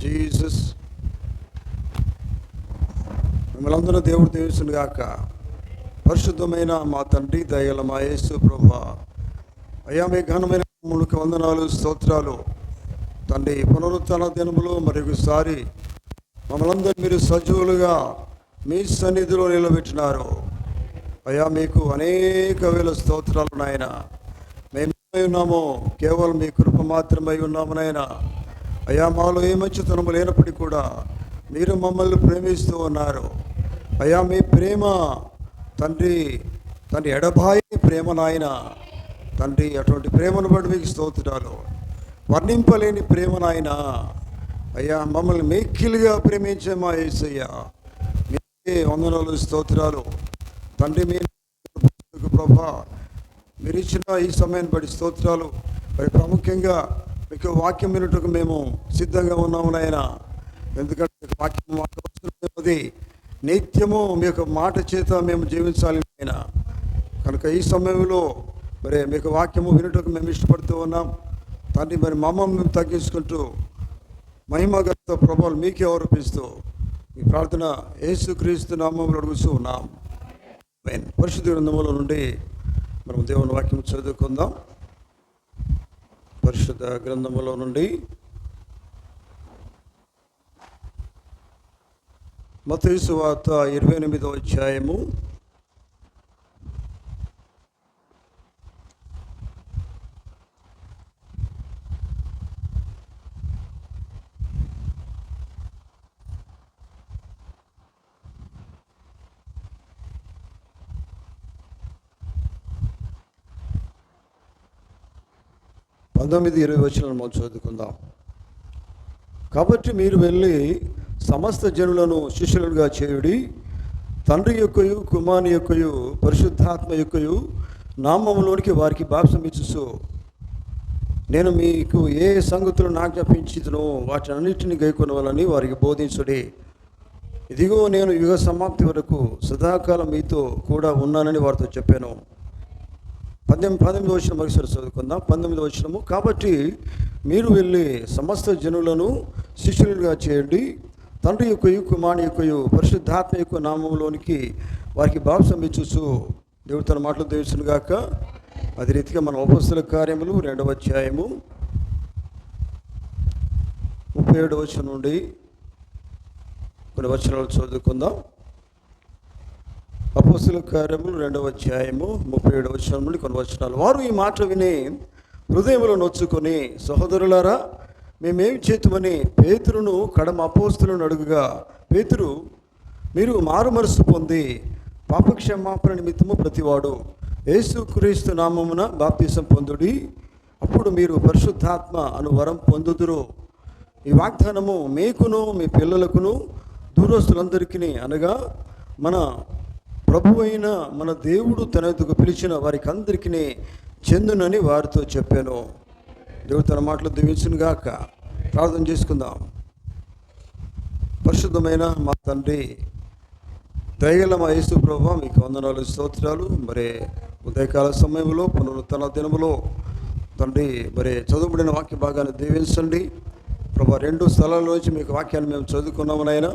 Jesus. మిమ్మల్ని అందరూ దేవుడు దీవించును గాక. పరిశుద్ధమైన మా తండ్రి, దయగల మా యేసు ప్రభువా, అయ్యా మీ ఘనమైన నామమునకు వందనాలు, స్తోత్రాలు తండ్రి. పునరుత్థాన దినములో మరొకసారి మమ్మల్ందరూ మీరు సజీవులుగా మీ సన్నిధిలో నిలబెట్టినారు. అయ్యా మీకు అనేక వేల స్తోత్రాలు నాయన. మేము ఉన్నాము కేవలం మీ కృప మాత్రమై ఉన్నాము నాయన. అయ్యా మాలో ఏ మంచితనము లేనప్పటికీ కూడా మీరు మమ్మల్ని ప్రేమిస్తూ ఉన్నారు. అయ్యా మీ ప్రేమ తండ్రి ఎడబాయి ప్రేమ నాయన తండ్రి. అటువంటి ప్రేమను బట్టి మీకు స్తోత్రాలు. వర్ణింపలేని ప్రేమ నాయన. అయ్యా మమ్మల్ని మిక్కిలిగా ప్రేమించే మా యేసయ్య మీకే వందనాలు, స్తోత్రాలు తండ్రి. మీ ప్రభా మీరు ఇచ్చిన ఈ సమయాన్ని బట్టి స్తోత్రాలు. మరి ప్రాముఖ్యంగా మీకు వాక్యం వినుటకు మేము సిద్ధంగా ఉన్నాము నాయన. ఎందుకంటే వాక్యం మాకు అవసరమైనది. నిత్యము మీ యొక్క మాట చేత మేము జీవించాలి నాయన. కనుక ఈ సమయంలో మరి మీకు వాక్యము వినుటకు మేము ఇష్టపడుతూ ఉన్నాం తండ్రి. మరి మమ్మల్ని మేము తగ్గించుకుంటూ మహిమగత ప్రభావాలు మీకే ఆరోపిస్తూ ఈ ప్రార్థన యేసుక్రీస్తు నామములో అడుగుతూ ఉన్నాం. పరిశుద్ధ గ్రంథముల నుండి మనం దేవుని వాక్యం చదువుకుందాం. పరిశుద్ధ గ్రంథములో నుండి మత్తయి సువార్త 28వ అధ్యాయము 19-20 వచనాలను మనం చదువుకుందాం. కాబట్టి మీరు వెళ్ళి సమస్త జనులను శిష్యులుగా చేయుడి, తండ్రి యొక్కయు కుమారుని యొక్కయు పరిశుద్ధాత్మ యొక్కయు నామములోనికి వారికి బాప్తిసమిచ్చుచు నేను మీకు ఏ సంగతులను ఆజ్ఞాపించితునో వాటినన్నిటిని గైకొనవలని వారికి బోధించుడి. ఇదిగో నేను యుగ సమాప్తి వరకు సదాకాలం మీతో కూడా ఉన్నానని వారితో చెప్పాను. 18వ వచనం మరోసారి చదువుకుందాం. 19వ వచనము. కాబట్టి మీరు వెళ్ళి సమస్త జనులను శిష్యులుగా చేయండి, తండ్రి యొక్కయు కుమారుని యొక్కయు పరిశుద్ధాత్మ యొక్క నామములోనికి వారికి బాప్తిసమిచ్చుచు. దేవుడు తన మాటలు దీవించును గాక. అదే రీతిగా మన అపొస్తలుల కార్యములు 2వ అధ్యాయము 37వ వచనం నుండి కొన్ని వచనాలు చదువుకుందాం. అపొస్తలుల కార్యములు 2వ అధ్యాయము 37వ వచనం నుండి కొన్ని వచనాలు. వారు ఈ మాట విని హృదయములో నొచ్చుకొని, సహోదరులారా మేమేమి చేతుమని పేతురును కడమ అపోస్తలులను అడుగుగా, పేతురు మీరు మారుమనస్సు పొంది పాపక్షమాపణ నిమిత్తము ప్రతివాడు యేసుక్రీస్తు నామమున బాప్తిసం పొందుడి, అప్పుడు మీరు పరిశుద్ధాత్మ అను వరం పొందుదురు. ఈ వాగ్దానము మీకును మీ పిల్లలకును దూరస్తులందరికీ అనగా మన ప్రభు అయిన మన దేవుడు తన యొద్దకు పిలిచిన వారికి అందరికీ చెందునని వారితో చెప్పాను. దేవుడు తన మాటలు దీవించును గాక. ప్రార్థన చేసుకుందాం. పరిశుద్ధమైన మా తండ్రి, దయగల మా యేసు ప్రభువా, మీకు వందనాలు, స్తోత్రాలు. మరి ఉదయకాల సమయంలో పునరుత్థాన దినములో తండ్రి మరి చదువుబడిన వాక్య భాగాన్ని దీవించండి ప్రభా. 2 స్థలాల్లోంచి మీకు వాక్యాన్ని మేము చదువుకున్నాము నాయన.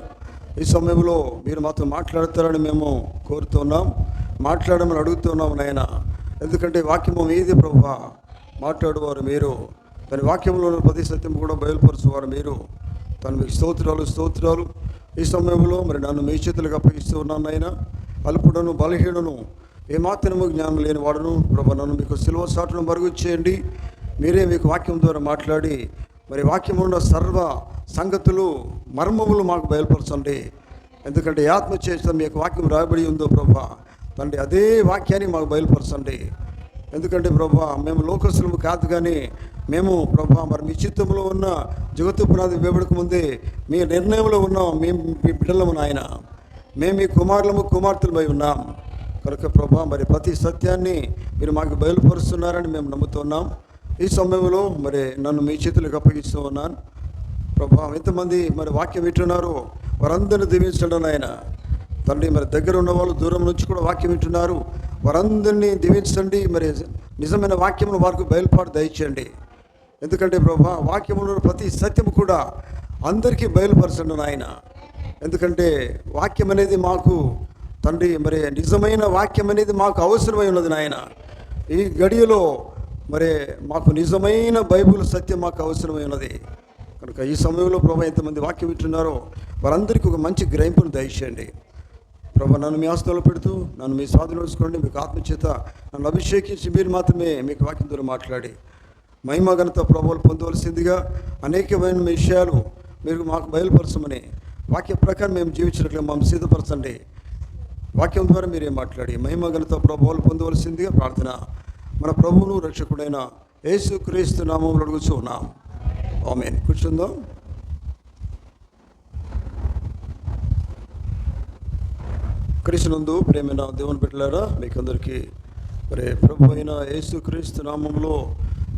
ఈ సమయంలో మీరు మాతో మాట్లాడతారని మేము కోరుతున్నాం, మాట్లాడమని అడుగుతున్నాము నాయన. ఎందుకంటే వాక్యము మీది ప్రభువా, మాట్లాడువారు మీరు, దాని వాక్యంలో ప్రతి సత్యం కూడా బయలుపరచువారు మీరు. తను మీకు స్తోత్రాలు. ఈ సమయంలో మరి నన్ను మీ చేతులకు అప్పగిస్తూ ఉన్నాను నాయన. అల్పుడను బలహీనను ఏమాత్రము జ్ఞానం లేని వాడును ప్రభా, నన్ను మీకు సిలువ సాటును మరుగు చేయండి. మీరే మీకు వాక్యం ద్వారా మాట్లాడి మరి వాక్యం ఉన్న సర్వ సంగతులు మర్మములు మాకు బయలుపరచండి. ఎందుకంటే ఆత్మ చేత మీ యొక్క వాక్యం రాయబడి ఉందో ప్రభా తండ్రి, అదే వాక్యాన్ని మాకు బయలుపరచండి. ఎందుకంటే ప్రభా మేము లోకస్తులము కాదు, కానీ మేము ప్రభా మరి మీ చిత్తంలో ఉన్న జగత్తు పునాది వేబడక ముందే మీ నిర్ణయంలో ఉన్నాం. మేము మీ బిడ్డలము నాయన, మేము మీ కుమార్తెలమై ఉన్నాం. కనుక ప్రభా మరి ప్రతి సత్యాన్ని మీరు మాకు బయలుపరుస్తున్నారని మేము నమ్ముతున్నాం. ఈ సమయంలో మరి నన్ను మీ చేతులకు అప్పగిస్తూ ఉన్నాను ప్రభా. ఎంతమంది మరి వాక్యం వింటున్నారో వారందరిని దీవించడం ఆయన తండ్రి. మరి దగ్గర ఉన్న వాళ్ళు దూరం నుంచి కూడా వాక్యం వింటున్నారు, వారందరినీ దీవించండి. మరి నిజమైన వాక్యమును వారికి బయలుపాటు దయచేయండి. ఎందుకంటే ప్రభా వాక్యములో ప్రతి సత్యము కూడా అందరికీ బయలుపరచండి నాయన. ఎందుకంటే వాక్యం అనేది మాకు తండ్రి మరి నిజమైన వాక్యం అనేది మాకు అవసరమై ఉన్నది నాయన. ఈ గడియలో మరి మాకు నిజమైన బైబిల్ సత్యం మాకు అవసరమై ఉన్నది కనుక ఈ సమయంలో ప్రభు ఎంతమంది వాక్యం వింటున్నారో వారందరికీ ఒక మంచి గ్రహింపును దయచేయండి ప్రభు. నన్ను మీ ఆస్తులో పెడుతూ నన్ను మీ స్వాధీనం వేసుకోండి. మీకు ఆత్మచేత నన్ను అభిషేకించి మీరు మాత్రమే మీకు వాక్యం ద్వారా మాట్లాడి మహిమ ఘనత ప్రభువులు పొందవలసిందిగా అనేకమైన విషయాలు మీరు మాకు బయలుపరచమని వాక్య ప్రకారం మేము జీవించినట్లుగా మమ్మల్ని సిద్ధపరచండి. వాక్యం ద్వారా మీరేం మాట్లాడి మహిమ ఘనత ప్రభువులు పొందవలసిందిగా ప్రార్థన మన ప్రభువును రక్షకుడైన యేసుక్రీస్తు నామములో అడుగుచున్నాం. ఆమేన్. కూర్చుందాం. క్రీస్తునందు ప్రేమైన దేవుని బిడ్డలారా, మీకందరికీ మరి ప్రభు అయిన యేసుక్రీస్తు నామములో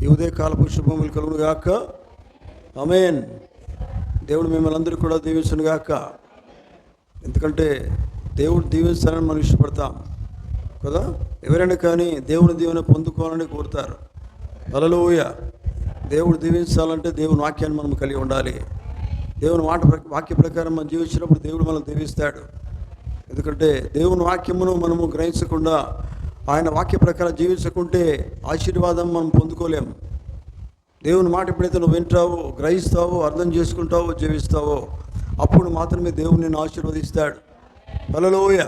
ఈ ఉదయకాలపు శుభములు కలుగును గాక. ఆమేన్. దేవుడు మిమ్మల్ని అందరూ కూడా దీవించును గాక. ఎందుకంటే దేవుడు దీవించాలని మనం ఇష్టపడతాం కదా. ఎవరైనా కానీ దేవుని దీవెన పొందుకోవాలని కోరుతారు. హల్లెలూయా. దేవుడు దీవించాలంటే దేవుని వాక్యాన్ని మనం కలిగి ఉండాలి. దేవుని వాక్య ప్రకారం మనం జీవించినప్పుడు దేవుడు మనం దీవిస్తాడు. ఎందుకంటే దేవుని వాక్యమును మనము గ్రహించకుండా ఆయన వాక్య ప్రకారం జీవించకుంటే ఆశీర్వాదం మనం పొందుకోలేము. దేవుని మాట ఎప్పుడైతే నువ్వు వింటావో, గ్రహిస్తావో, అర్థం చేసుకుంటావో, జీవిస్తావో అప్పుడు మాత్రమే దేవుడు నిన్ను ఆశీర్వదిస్తాడు. హల్లెలూయా,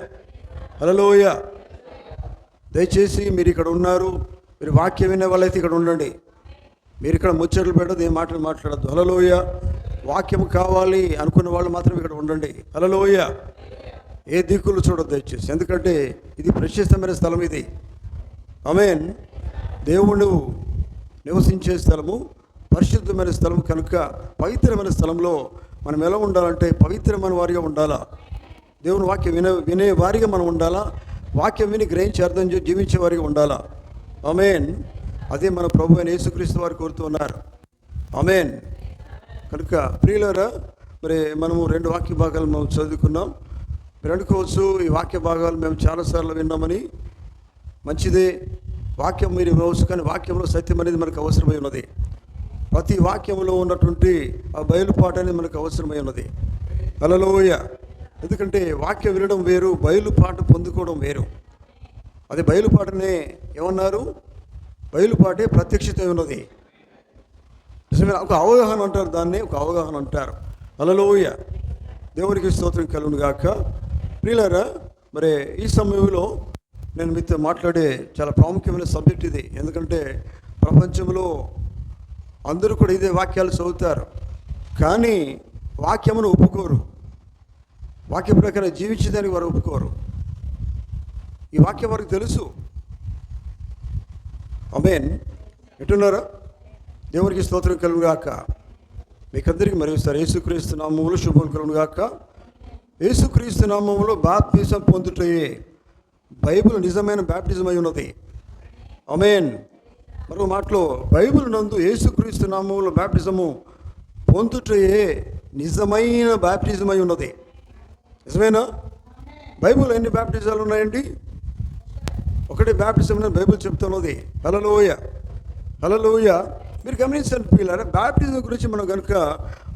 హల్లెలూయా. దయచేసి మీరు ఇక్కడ ఉన్నారు, మీరు వాక్యం వినే వాళ్ళైతే ఇక్కడ ఉండండి. మీరు ఇక్కడ ముచ్చట్లు పెట్టదు, ఏ మాటలు మాట్లాడద్దు. హల్లెలూయా. వాక్యం కావాలి అనుకున్న వాళ్ళు మాత్రం ఇక్కడ ఉండండి. హల్లెలూయా. ఏ దిక్కులు చూడద్దు దయచేసి, ఎందుకంటే ఇది ప్రశస్తమైన స్థలం. ఇది ఆమేన్. దేవుడు నివసించే స్థలము, పరిశుద్ధమైన స్థలం కనుక పవిత్రమైన స్థలంలో మనం ఎలా ఉండాలంటే పవిత్రమైన వారిగా ఉండాలా. దేవుని వాక్యం వినే వారిగా మనం ఉండాలా. వాక్యం విని గ్రహించి అర్థం చేసి జీవించే వారిగా ఉండాలా. ఆమేన్. అదే మన ప్రభు అయిన యేసుక్రీస్తు వారు కోరుతూ ఉన్నారు. ఆమేన్. కనుక ప్రియులారా, మరి మనము 2 వాక్య భాగాలు మనం చదువుకున్నాం. మీరు అనుకోవచ్చు ఈ వాక్య భాగాలు మేము చాలాసార్లు విన్నామని. మంచిదే, వాక్యం మీరు వినవచ్చు, కానీ వాక్యంలో సత్యం అనేది మనకు అవసరమై ఉన్నది. ప్రతి వాక్యంలో ఉన్నటువంటి ఆ బయలుపాటు అనేది మనకు అవసరమై ఉన్నది. హల్లెలూయా. ఎందుకంటే వాక్యం వినడం వేరు, బయలుపాటు పొందుకోవడం వేరు. అది బయలుపాటునే ఏమన్నారు? బయలుపాటే ప్రత్యక్షత ఉన్నది. నిజమే, ఒక అవగాహన అంటారు దాన్ని, ఒక అవగాహన అంటారు. హల్లెలూయా. దేవునికి స్తోత్రం కలుగును గాక. ప్రియులారా, మరి ఈ సమయంలో నేను మీతో మాట్లాడే చాలా ప్రాముఖ్యమైన సబ్జెక్ట్ ఇది. ఎందుకంటే ప్రపంచంలో అందరూ కూడా ఇదే వాక్యాలు చదువుతారు, కానీ వాక్యమును ఒప్పుకోరు. వాక్య ప్రకారం జీవించేదానికి వారు ఒప్పుకోరు. ఈ వాక్యం వారికి తెలుసు. ఆమేన్. ఎట్టున్నారా? దేవునికి స్తోత్రం కలుగును గాక. మీకందరికీ మరోసారి యేసుక్రీస్తు నామములో శుభములు కలుగును గాక. యేసుక్రీస్తు నామములో బాప్తిజం పొందుటయే బైబిల్ నిజమైన బాప్టిజం అయి ఉన్నది. ఆమేన్. మరో మాటలో బైబిల్ నందు యేసుక్రీస్తు నామములో బాప్టిజము పొందుటయే నిజమైన బాప్టిజం అయి ఉన్నది. నిజమేనా? బైబిల్ ఎన్ని బాప్టిజాలు ఉన్నాయండి? ఒకటి బాప్టిజం అని బైబిల్ చెప్తున్నది. హల్లెలూయా, హల్లెలూయా. మీరు గమనించండి పిల్లలు, బాప్టిజం గురించి మనం కనుక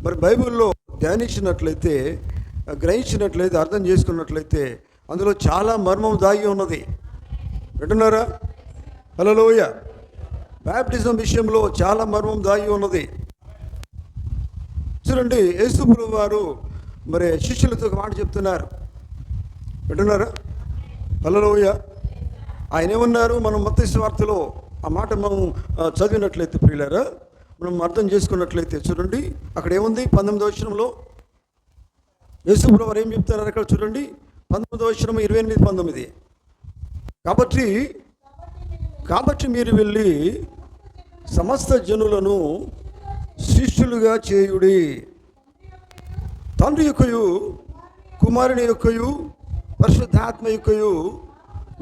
మరి బైబిల్లో ధ్యానించినట్లయితే, గ్రహించినట్లయితే, అర్థం చేసుకున్నట్లయితే అందులో చాలా మర్మం దాగి ఉన్నది. వింటున్నారా? హల్లెలూయా. బాప్టిజం విషయంలో చాలా మర్మం దాగి ఉన్నది. చూడండి, యేసు ప్రభువు వారు మరి శిష్యులతో ఒక మాట చెప్తున్నారు. వింటున్నారా? హల్లెలూయా. ఆయన ఏమన్నారు? మనం మత్తయి సువార్తలో ఆ మాట మనం చదివినట్లయితే ప్రియులారా, మనం అర్థం చేసుకున్నట్లయితే చూడండి, అక్కడ ఏముంది? 19వ వచనంలో యేసు ప్రభువు వారు ఏం చెప్తున్నారు అక్కడ చూడండి. 19వ వచనం 28-19. కాబట్టి మీరు వెళ్ళి సమస్త జనులను శిష్యులుగా చేయుడి, తండ్రి యొక్కయు కుమారుని యొక్కయు పరిశుద్ధాత్మ యొక్కయు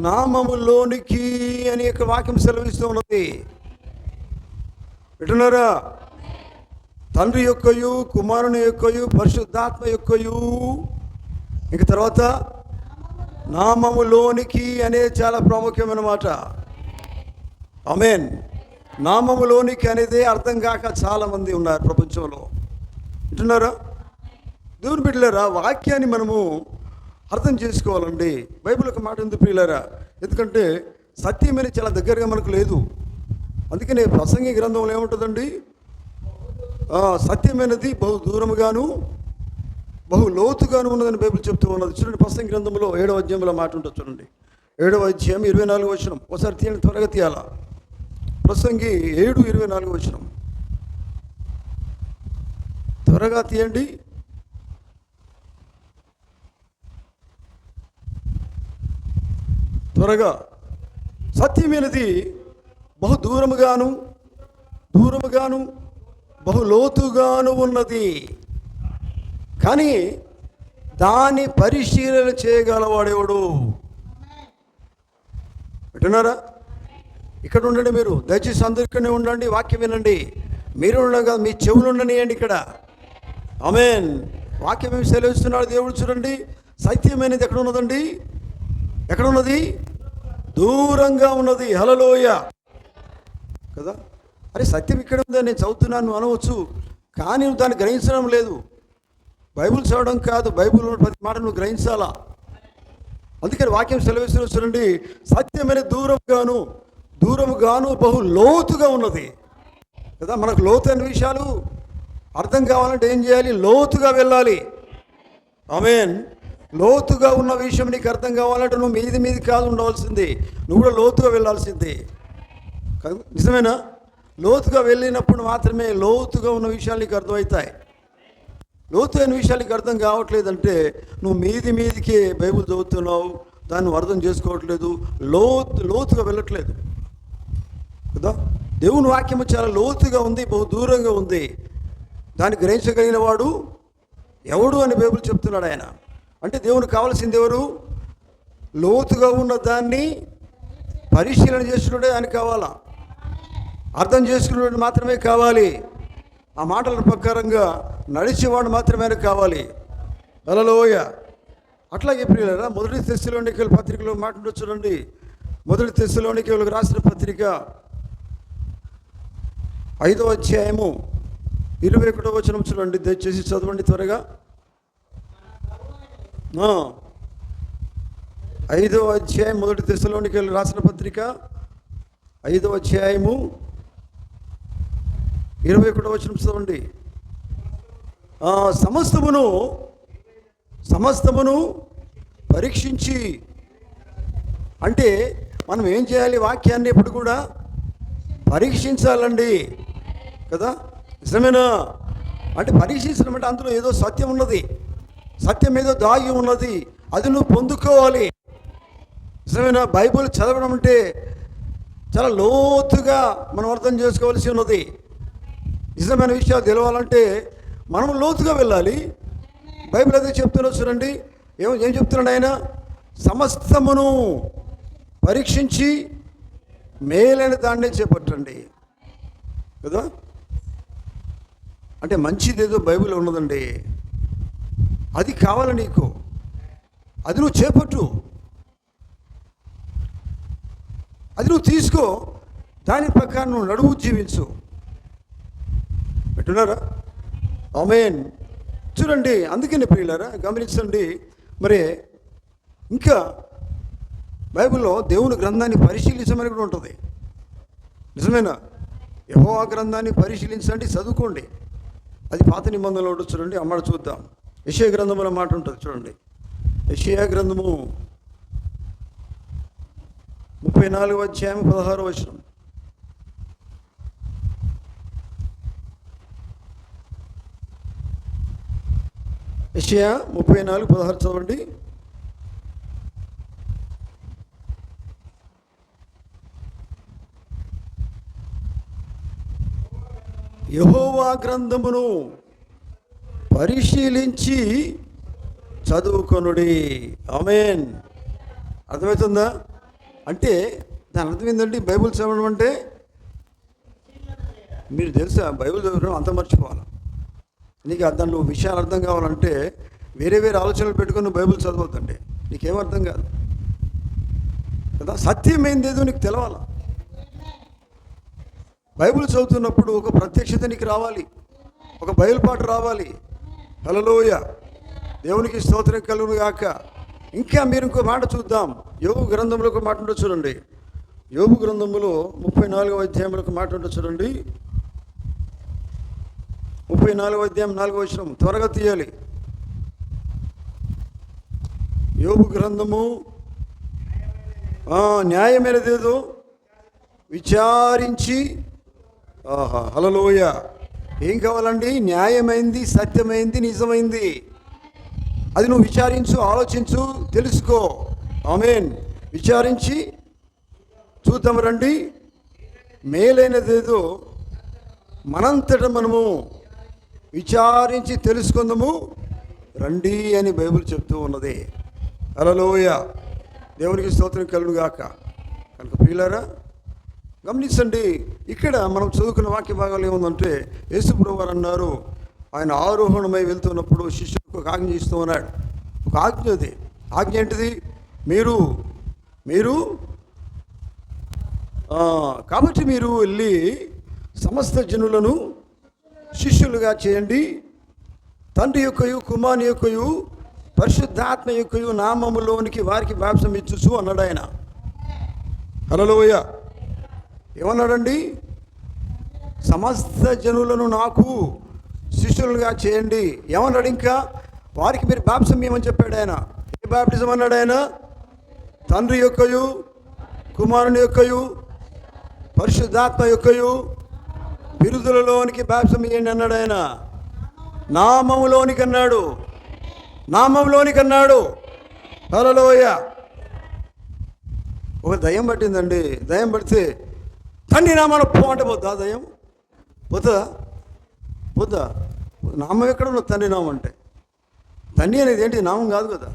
నామములోనికి అని యొక్క వాక్యం సెలవిస్తూ ఉన్నది. వింటున్నారా? తండ్రి యొక్కయు కుమారుని యొక్కయు పరిశుద్ధాత్మ యొక్కయు, ఇంక తర్వాత నామములోనికి అనేది చాలా ప్రాముఖ్యమైన మాట. ఆమేన్. నామములోనికి అనేది అర్థం కాక చాలామంది ఉన్నారు ప్రపంచంలో. వింటున్నారా? దేవుని బిడ్డలారా, వాక్యాన్ని మనము అర్థం చేసుకోవాలండి. బైబిల్ ఒక మాట ఉంది ప్రియులారా, ఎందుకంటే సత్యం అనేది చాలా దగ్గరగా మనకు లేదు. అందుకనే ప్రసంగి గ్రంథంలో ఏముంటుందండి, సత్యమైనది బహు దూరముగాను బహు లోతుగాను ఉన్నదని బైబిల్ చెప్తూ ఉన్నది. చూడండి, ప్రసంగి గ్రంథంలో 7వ అధ్యాయంలో మాట ఉంటుంది. చూడండి, 7వ అధ్యాయం 24వ వచనం. ఒకసారి తీయండి, త్వరగా తీయాల. ప్రసంగి 7:24 వచనం. త్వరగా తీయండి. త్వరగా. సత్యమైనది బహు దూరముగాను బహు లోతుగాను ఉన్నది, కానీ దాన్ని పరిశీలన చేయగలవాడేవాడు. వింటున్నారా? ఇక్కడ ఉండండి, మీరు దయచేసి అందరూ ఇక్కడనే ఉండండి, వాక్యం వినండి. మీరు ఉండడం కాదు, మీ చెవులు ఉండనియండి ఇక్కడ. ఆమేన్. వాక్యం ఏమి సెలవిస్తున్నాడు దేవుడు? చూడండి, సత్యమైనది ఎక్కడ ఉన్నదండి? ఎక్కడ ఉన్నది? దూరంగా ఉన్నది. హల్లెలూయ కదా. అరే, సత్యం ఇక్కడ ఉందని నేను చదువుతున్నాను అనవచ్చు, కానీ నువ్వు దాన్ని గ్రహించడం లేదు. బైబిల్ చదవడం కాదు, బైబిల్ ప్రతి మాట నువ్వు గ్రహించాలా. అందుకని వాక్యం సెలవిస్తున్న చూడండి, సత్యమైన దూరముగాను బహు లోతుగా ఉన్నది కదా. మనకు లోతైన విషయాలు అర్థం కావాలంటే ఏం చేయాలి? లోతుగా వెళ్ళాలి. ఆమేన్. లోతుగా ఉన్న విషయం నీకు అర్థం కావాలంటే నువ్వు మీది కాదు ఉండవలసింది, నువ్వు కూడా లోతుగా వెళ్ళాల్సింది. నిజమేనా? లోతుగా వెళ్ళినప్పుడు మాత్రమే లోతుగా ఉన్న విషయాలు నీకు అర్థమవుతాయి. లోతైన విషయాలు నీకు అర్థం కావట్లేదంటే నువ్వు మీదికి బైబిల్ చదువుతున్నావు, దాన్ని అర్థం చేసుకోవట్లేదు, లోతుగా వెళ్ళట్లేదు కదా. దేవుని వాక్యము చాలా లోతుగా ఉంది, బహు దూరంగా ఉంది. దాన్ని గ్రహించగలిగిన వాడు ఎవడు అని బైబిల్ చెప్తున్నాడు ఆయన. అంటే దేవునికి కావాల్సింది ఎవరు? లోతుగా ఉన్న దాన్ని పరిశీలన చేసుకునే ఆయన కావాలా, అర్థం చేసుకునేవాడు మాత్రమే కావాలి, ఆ మాటల ప్రకారంగా నడిచేవాడు మాత్రమే కావాలి. హల్లెలూయ. అట్లాగే ప్రియులారా, మొదటి తెస్సలోనికీయుల పత్రికలో మాట చూడండి. మొదటి తెస్సలోనికీయులకు రాసిన పత్రిక 5వ అధ్యాయము 21వ వచనం చూడండి. దయచేసి చదవండి త్వరగా. 5వ అధ్యాయం మొదటి తెస్సలోనికీయులకు రాసిన పత్రిక 5వ అధ్యాయము 21వ వచనం చదవండి. సమస్తమును పరీక్షించి, అంటే మనం ఏం చేయాలి? వాక్యాన్ని ఎప్పుడు కూడా పరీక్షించాలండి కదా. నిజమేనా? అంటే పరీక్షించడం అంటే అందులో ఏదో సత్యం ఉన్నది, సత్యం ఏదో దాగి ఉన్నది, అది నువ్వు పొందుకోవాలి. నిజమేనా? బైబిల్ చదవడం అంటే చాలా లోతుగా మనం అర్థం చేసుకోవాల్సి ఉన్నది. నిజమైన విషయాలు తెలవాలంటే మనం లోతుగా వెళ్ళాలి. బైబిల్ అదే చెప్తున్నాడు చూడండి. ఏం చెప్తున్నాడు ఆయన? సమస్తమును పరీక్షించి మేలైన దాన్నే చేపట్టండి కదా. అంటే మంచిదేదో బైబిల్ ఉన్నదండి, అది కావాలి నీకు, అది నువ్వు చేపట్టు, అది నువ్వు తీసుకో, దాని ప్రకారం నువ్వు నడువు, జీవించు. పెట్టున్నారా? ఆమేన్. చూడండి, అందుకని ప్రియులారా గమనించండి. మరి ఇంకా బైబిల్లో దేవుని గ్రంథాన్ని పరిశీలించమని కూడా ఉంటుంది. నిజమేనా? యెహోవా గ్రంథాన్ని పరిశీలించండి, చదువుకోండి. అది పాత నిబంధనలో ఉంటుంది. చూడండి, అమ్మడ చూద్దాం. యెషయా గ్రంథంలో మాట ఉంటుంది చూడండి. యెషయా గ్రంథము 34వ అధ్యాయం 16వ వచనం. యెషయా 34:16 చదవండి. యెహోవా గ్రంథమును పరిశీలించి చదువుకొనుడి. ఆమేన్. అర్థమవుతుందా? అంటే దాని అర్థం ఏంటంటే బైబిల్ చదవడం అంటే, మీరు తెలుసా బైబిల్ చదవడం అంత మర్చిపోవాలి. నీకు దాంట్లో విషయాలు అర్థం కావాలంటే వేరే ఆలోచనలు పెట్టుకొని నువ్వు బైబిల్ చదవద్దండి, నీకేం అర్థం కాదు కదా. సత్యం ఏందేదో నీకు తెలవాలి. బైబిల్ చదువుతున్నప్పుడు ఒక ప్రత్యక్షత నీకు రావాలి, ఒక బయలుపాటు రావాలి. హల్లెలూయా, దేవునికి స్తోత్రం కలుగును గాక. ఇంకా మీరు ఇంకో మాట చూద్దాం. యోబు గ్రంథంలో ఒక మాట ఉంటుంది చూడండి. యోబు గ్రంథములో 34వ అధ్యాయంలో ఒక మాట ఉంటుంది చూడండి. 34వ అధ్యాయం 4వ వచనం, త్వరగా తీయాలి. యోబు గ్రంథము న్యాయమైనదేదో విచారించి, హల్లెలూయా, ఏం కావాలండి? న్యాయమైంది, సత్యమైంది, నిజమైంది. అది నువ్వు విచారించు, ఆలోచించు, తెలుసుకో. ఆమేన్. విచారించి చూద్దాం రండి. మేలైనదేదో మనంతట మనము విచారించి తెలుసుకుందాము రండి అని బైబిల్ చెప్తూ ఉన్నది. హల్లెలూయా, దేవునికి స్తోత్రం కలుగును గాక. కనుక ప్రియులారా గమనించండి, ఇక్కడ మనం చదువుకున్న వాక్య భాగాలు ఏముందంటే, యేసుప్రభువు వారు అన్నారు, ఆయన ఆరోహణమై వెళ్తున్నప్పుడు శిష్యులకు ఒక ఆజ్ఞ ఇస్తూ ఉన్నాడు. ఒక ఆజ్ఞ, అది ఆజ్ఞ ఏంటిది? మీరు కాబట్టి మీరు వెళ్ళి సమస్త జనులను శిష్యులుగా చేయండి, తండ్రి యొక్కయు కుమారుని యొక్కయు పరిశుద్ధాత్మ యొక్కయు నామములోనికి వారికి బాప్తిసం ఇచ్చుచు అన్నాడు ఆయన. హల్లెలూయా, ఏమన్నాడండి? సమస్త జనులను నాకు శిష్యులుగా చేయండి. ఏమన్నాడు? ఇంకా వారికి మీరు బాప్తిసం ఇవ్వమని చెప్పాడు ఆయన. ఏ బాప్టిజం అన్నాడు ఆయన? తండ్రి యొక్కయు కుమారుని యొక్కయు పరిశుద్ధాత్మ యొక్కయు బిరుదులలోనికి బాప్తిసం ఇవ్వండి అన్నాడు ఆయన. నామములోనికి అన్నాడు. హల్లెలూయా. ఒక దయ్యం పట్టిందండి. దయ్యం పడితే తండ్రి నామాన పో అంటే పోద్దా? దయ్యం పోద్దా? నామం ఎక్కడ ఉన్నది? తండ్రి నామం అంటే. తండ్రి అనేది ఏంటి? నామం కాదు కదా.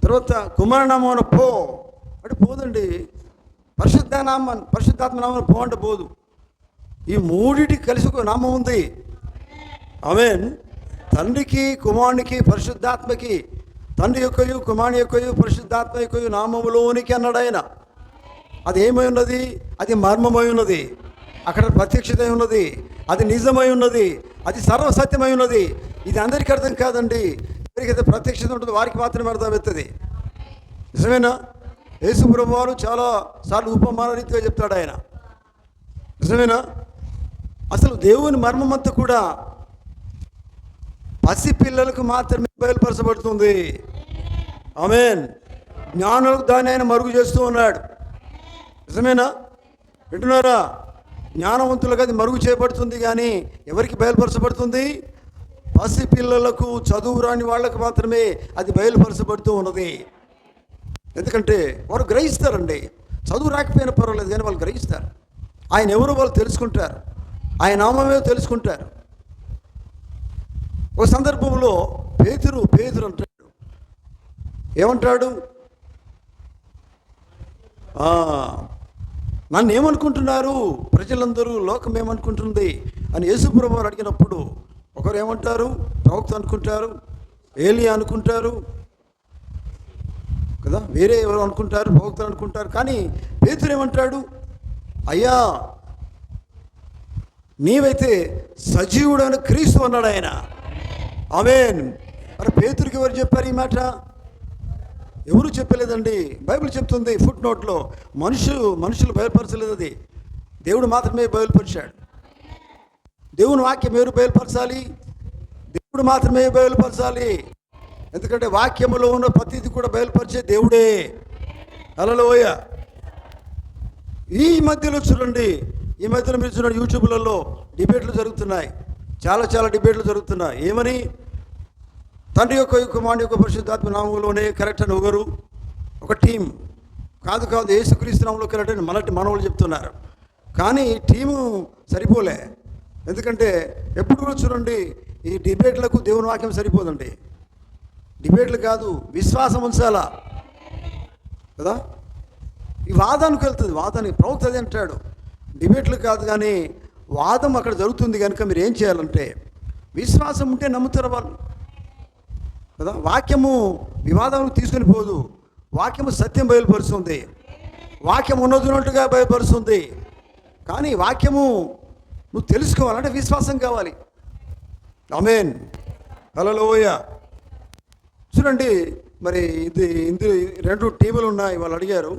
తర్వాత కుమార నామం పో అంటే పోదండి. పరిశుద్ధాత్మ నామం పో అంటే పోదు. ఈ మూడిటికి కలిసి ఒక నామం ఉంది. ఆమేన్. తండ్రికి, కుమారునికి, పరిశుద్ధాత్మకి, తండ్రి యొక్కయు కుమారుని యొక్కయు పరిశుద్ధాత్మ యొక్కయు నామములోనికి అన్నాడు ఆయన. అది ఏమై ఉన్నది? అది మర్మమై ఉన్నది. అక్కడ ప్రత్యక్షత ఉన్నది. అది నిజమై ఉన్నది. అది సర్వసత్యమై ఉన్నది. ఇది అందరికీ అర్థం కాదండి. ఎవరికైతే ప్రత్యక్షత ఉంటుందో వారికి మాత్రమే అర్థమవుతుంది. నిజమేనా? యేసుప్రభువు వారు చాలా సార్లు ఉపమాన రీతిగా చెప్తాడు ఆయన. నిజమేనా? అసలు దేవుని మర్మం అంతా కూడా పసిపిల్లలకు మాత్రమే బయలుపరచబడుతుంది. ఆమేన్. జ్ఞానులకు దాన్ని ఆయన మరుగు చేస్తూ ఉన్నాడు. నిజమేనా? వింటున్నారా? జ్ఞానవంతులకు అది మరుగు చేయబడుతుంది, కానీ ఎవరికి బయలుపరచబడుతుంది? పసిపిల్లలకు, చదువు రాని వాళ్ళకు మాత్రమే అది బయలుపరచబడుతూ ఉన్నది. ఎందుకంటే వారు గ్రహిస్తారండి. చదువు రాకపోయినా పర్వాలేదు, కానీ వాళ్ళు గ్రహిస్తారు. ఆయన ఎవరో వాళ్ళు తెలుసుకుంటారు. ఆయన నామమే తెలుసుకుంటారు. ఒక సందర్భంలో పేతురు అంటాడు. ఏమంటాడు? నన్ను ఏమనుకుంటున్నారు ప్రజలందరూ, లోకం ఏమనుకుంటుంది అని యేసుప్రభువు వారు అడిగినప్పుడు, ఒకరు ఏమంటారు? ప్రవక్త అనుకుంటారు, ఏలియా అనుకుంటారు కదా, వేరే ఎవరు అనుకుంటారు, ప్రవక్తలు అనుకుంటారు. కానీ పేతురు ఏమంటాడు? అయ్యా, నీవైతే సజీవుడైన క్రీస్తు అన్నాడు ఆయన. ఆమేన్. మరి పేతురికి ఎవరు చెప్పారు ఈ మాట? ఎవరు చెప్పలేదండి. బైబిల్ చెప్తుంది ఫుట్ నోట్లో, మనుషులు బయలుపరచలేదు, అది దేవుడు మాత్రమే బయలుపరిచాడు. దేవుని వాక్యం ఎవరు బయలుపరచాలి? దేవుడు మాత్రమే బయలుపరచాలి. ఎందుకంటే వాక్యములో ఉన్న ప్రతిది కూడా బయలుపరిచే దేవుడే. హల్లెలూయా. ఈ మధ్యలో చూడండి, ఈ మధ్యలో మీరు చూడండి, యూట్యూబ్లలో డిబేట్లు జరుగుతున్నాయి. చాలా డిబేట్లు జరుగుతున్నాయి. ఏమని? తండ్రి యొక్క కుమారుని యొక్క పరిశుద్ధాత్మ నామంలోనే కరెక్ట్ అని ఒకరు, ఒక టీం కాదు యేసుక్రీస్తు నామంలో కరెక్ట్ అని మనవాళ్ళు చెప్తున్నారు. కానీ టీము సరిపోలే. ఎందుకంటే ఎప్పుడు కూడా చూడండి, ఈ డిబేట్లకు దేవుని వాక్యం సరిపోదండి. డిబేట్లు కాదు, విశ్వాసం ఉంచాలా కదా. ఈ వాదానికి వెళ్తుంది. వాదానికి ప్రవక్త అది అంటాడు, డిబేట్లు కాదు కానీ వాదం అక్కడ జరుగుతుంది. కనుక మీరు ఏం చేయాలంటే, విశ్వాసం ఉంటే నమ్ముతారు వాళ్ళు కదా. వాక్యము వివాదానికి తీసుకొని పోదు. వాక్యము సత్యం బయలుపరుస్తుంది. వాక్యం ఉన్నట్టుగా బయలుపరుస్తుంది. కానీ వాక్యము నువ్వు తెలుసుకోవాలంటే విశ్వాసం కావాలి. ఆమేన్. హల్లెలూయా. చూడండి, మరి ఇది 2 టీములు ఉన్నాయి. వాళ్ళు అడిగారు,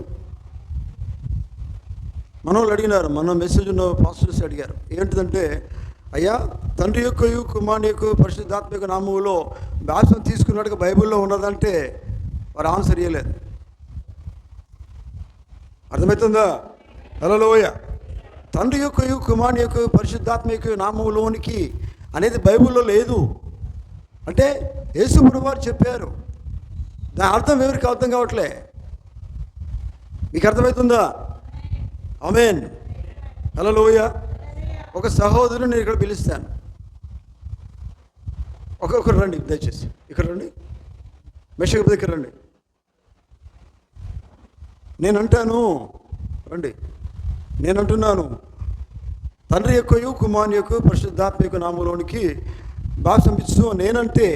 మనోళ్ళు అడిగినారు, మన మెసేజ్ ఉన్న పాస్టర్స్ అడిగారు. ఏంటిదంటే, అయ్యా, తండ్రి యొక్క కుమారుని యొక్క పరిశుద్ధాత్మ యొక్క నామములో బాప్తిసం తీసుకున్నట్టుగా బైబిల్లో ఉన్నదంటే వారు ఆన్సర్ ఇవ్వలేదు. అర్థమవుతుందా? హల్లెలూయా. తండ్రి యొక్క కుమారుని యొక్క పరిశుద్ధాత్మ యొక్క నామములోనికి అనేది బైబిల్లో లేదు అంటే యేసు ప్రభువు వారు చెప్పారు. దాని అర్థం ఎవరికి అర్థం కావట్లే. మీకు అర్థమవుతుందా? ఆమేన్. హల్లెలూయా. ఒక సహోదరుని నేను ఇక్కడ పిలుస్తాను. ఒకరు రండి, దయచేసి ఇక్కడ రండి. మెషక దగ్గర రండి. నేనంటాను, రండి. నేనంటున్నాను, తండ్రి యొక్కయు కుమారుని యొక్క పరిశుద్ధాత్మ యొక్క నామములోనికి బాప్తిసం ఇస్తూ నేనంటే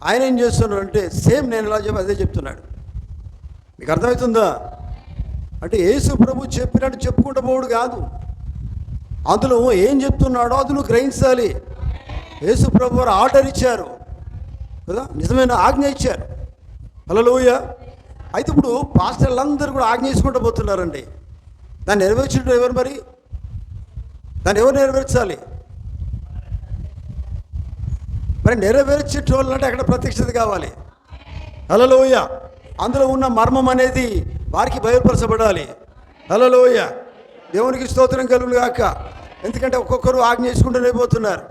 ఆయన ఏం చేస్తున్నాడు అంటే సేమ్ నేను ఎలా చెప్పి అదే చెప్తున్నాడు. మీకు అర్థమవుతుందా? అంటే యేసు ప్రభు చెప్పినట్టు చెప్పుకుంటూ పోవడు కాదు, అందులో ఏం చెప్తున్నాడో అది నువ్వు గ్రహించాలి. యేసు ప్రభు వారు ఆర్డర్ ఇచ్చారు కదా, నిజమైన ఆజ్ఞ ఇచ్చారు. హల్లెలూయా. అయితే ఇప్పుడు పాస్టర్లందరూ కూడా ఆజ్ఞ చేసుకుంటూ పోతున్నారండి. దాన్ని నెరవేర్చడం ఎవరు? మరి దాన్ని ఎవరు నెరవేర్చాలి? మరి నెరవేర్చేటోళ్ళంటే అక్కడ ప్రత్యక్షత కావాలి. హల్లెలూయా. అందులో ఉన్న మర్మం అనేది వారికి బయలుపరచబడాలి. హల్లెలూయా. దేవునికి స్తోత్రం కలుగును గాక. ఎందుకంటే ఒక్కొక్కరు ఆజ్ఞ చేసుకుంటూనే పోతున్నారు.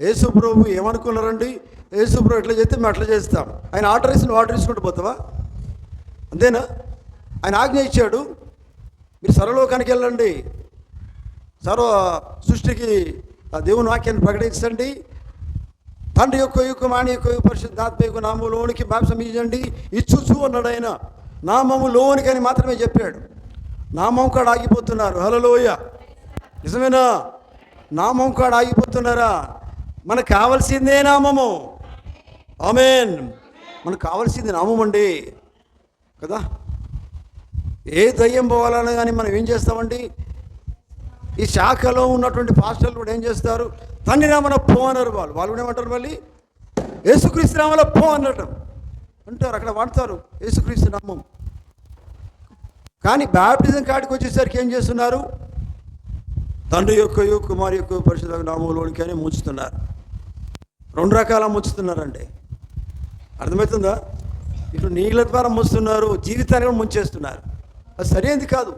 యేసు ప్రభు ఏమనుకున్నారండి? యేసు ప్రభు ఎట్లా చేస్తే మేము అట్లా చేస్తాం. ఆయన ఆర్డర్ ఇచ్చి నువ్వు ఆర్డర్ తీసుకుంటూ పోతావా? అంతేనా? ఆయన ఆజ్ఞ ఇచ్చాడు, మీరు సర్వలోకానికి వెళ్ళండి, సర్వ సృష్టికి ఆ దేవుని వాక్యాన్ని ప్రకటించండి, తండ్రి యొక్క కుమారుని యొక్క పరిశుద్ధాత్మ యొక్క నామములోనికి బాప్తిసం ఇవ్వండి, ఇచ్చుచు అన్నాడు ఆయన. నామములోనికి అని మాత్రమే చెప్పాడు. నామం కాడ ఆగిపోతున్నారు. హల్లెలూయా. నిజమేనా? నామం కాడ ఆగిపోతున్నారా? మనకు కావాల్సిందే నామము. ఆమేన్. మనకు కావాల్సింది నామం అండి కదా. ఏ దయ్యం పోవాలన్నా కానీ మనం ఏం చేస్తామండి? ఈ శాఖలో ఉన్నటువంటి పాస్టర్లు కూడా ఏం చేస్తారు? తండ్రి నామన పో అన్నారు. వాళ్ళు కూడా ఏమంటారు? మళ్ళీ యేసుక్రీస్తు నామములో పో అన్నట్టు అంటారు. అక్కడ వాడతారు యేసుక్రీస్తు నామం. కానీ బాప్టిజం కాడికి వచ్చేసరికి ఏం చేస్తున్నారు? తండ్రి యొక్క కుమారు యొక్క పరిశుద్ధ నామములోనికి అని ముంచుతున్నారు. 2 రకాల ముంచుతున్నారండి. అర్థమవుతుందా? ఇటు నీళ్ళ ద్వారా ముంచుతున్నారు, జీవితాన్ని కూడా ముంచేస్తున్నారు. అది సరైనది కాదు.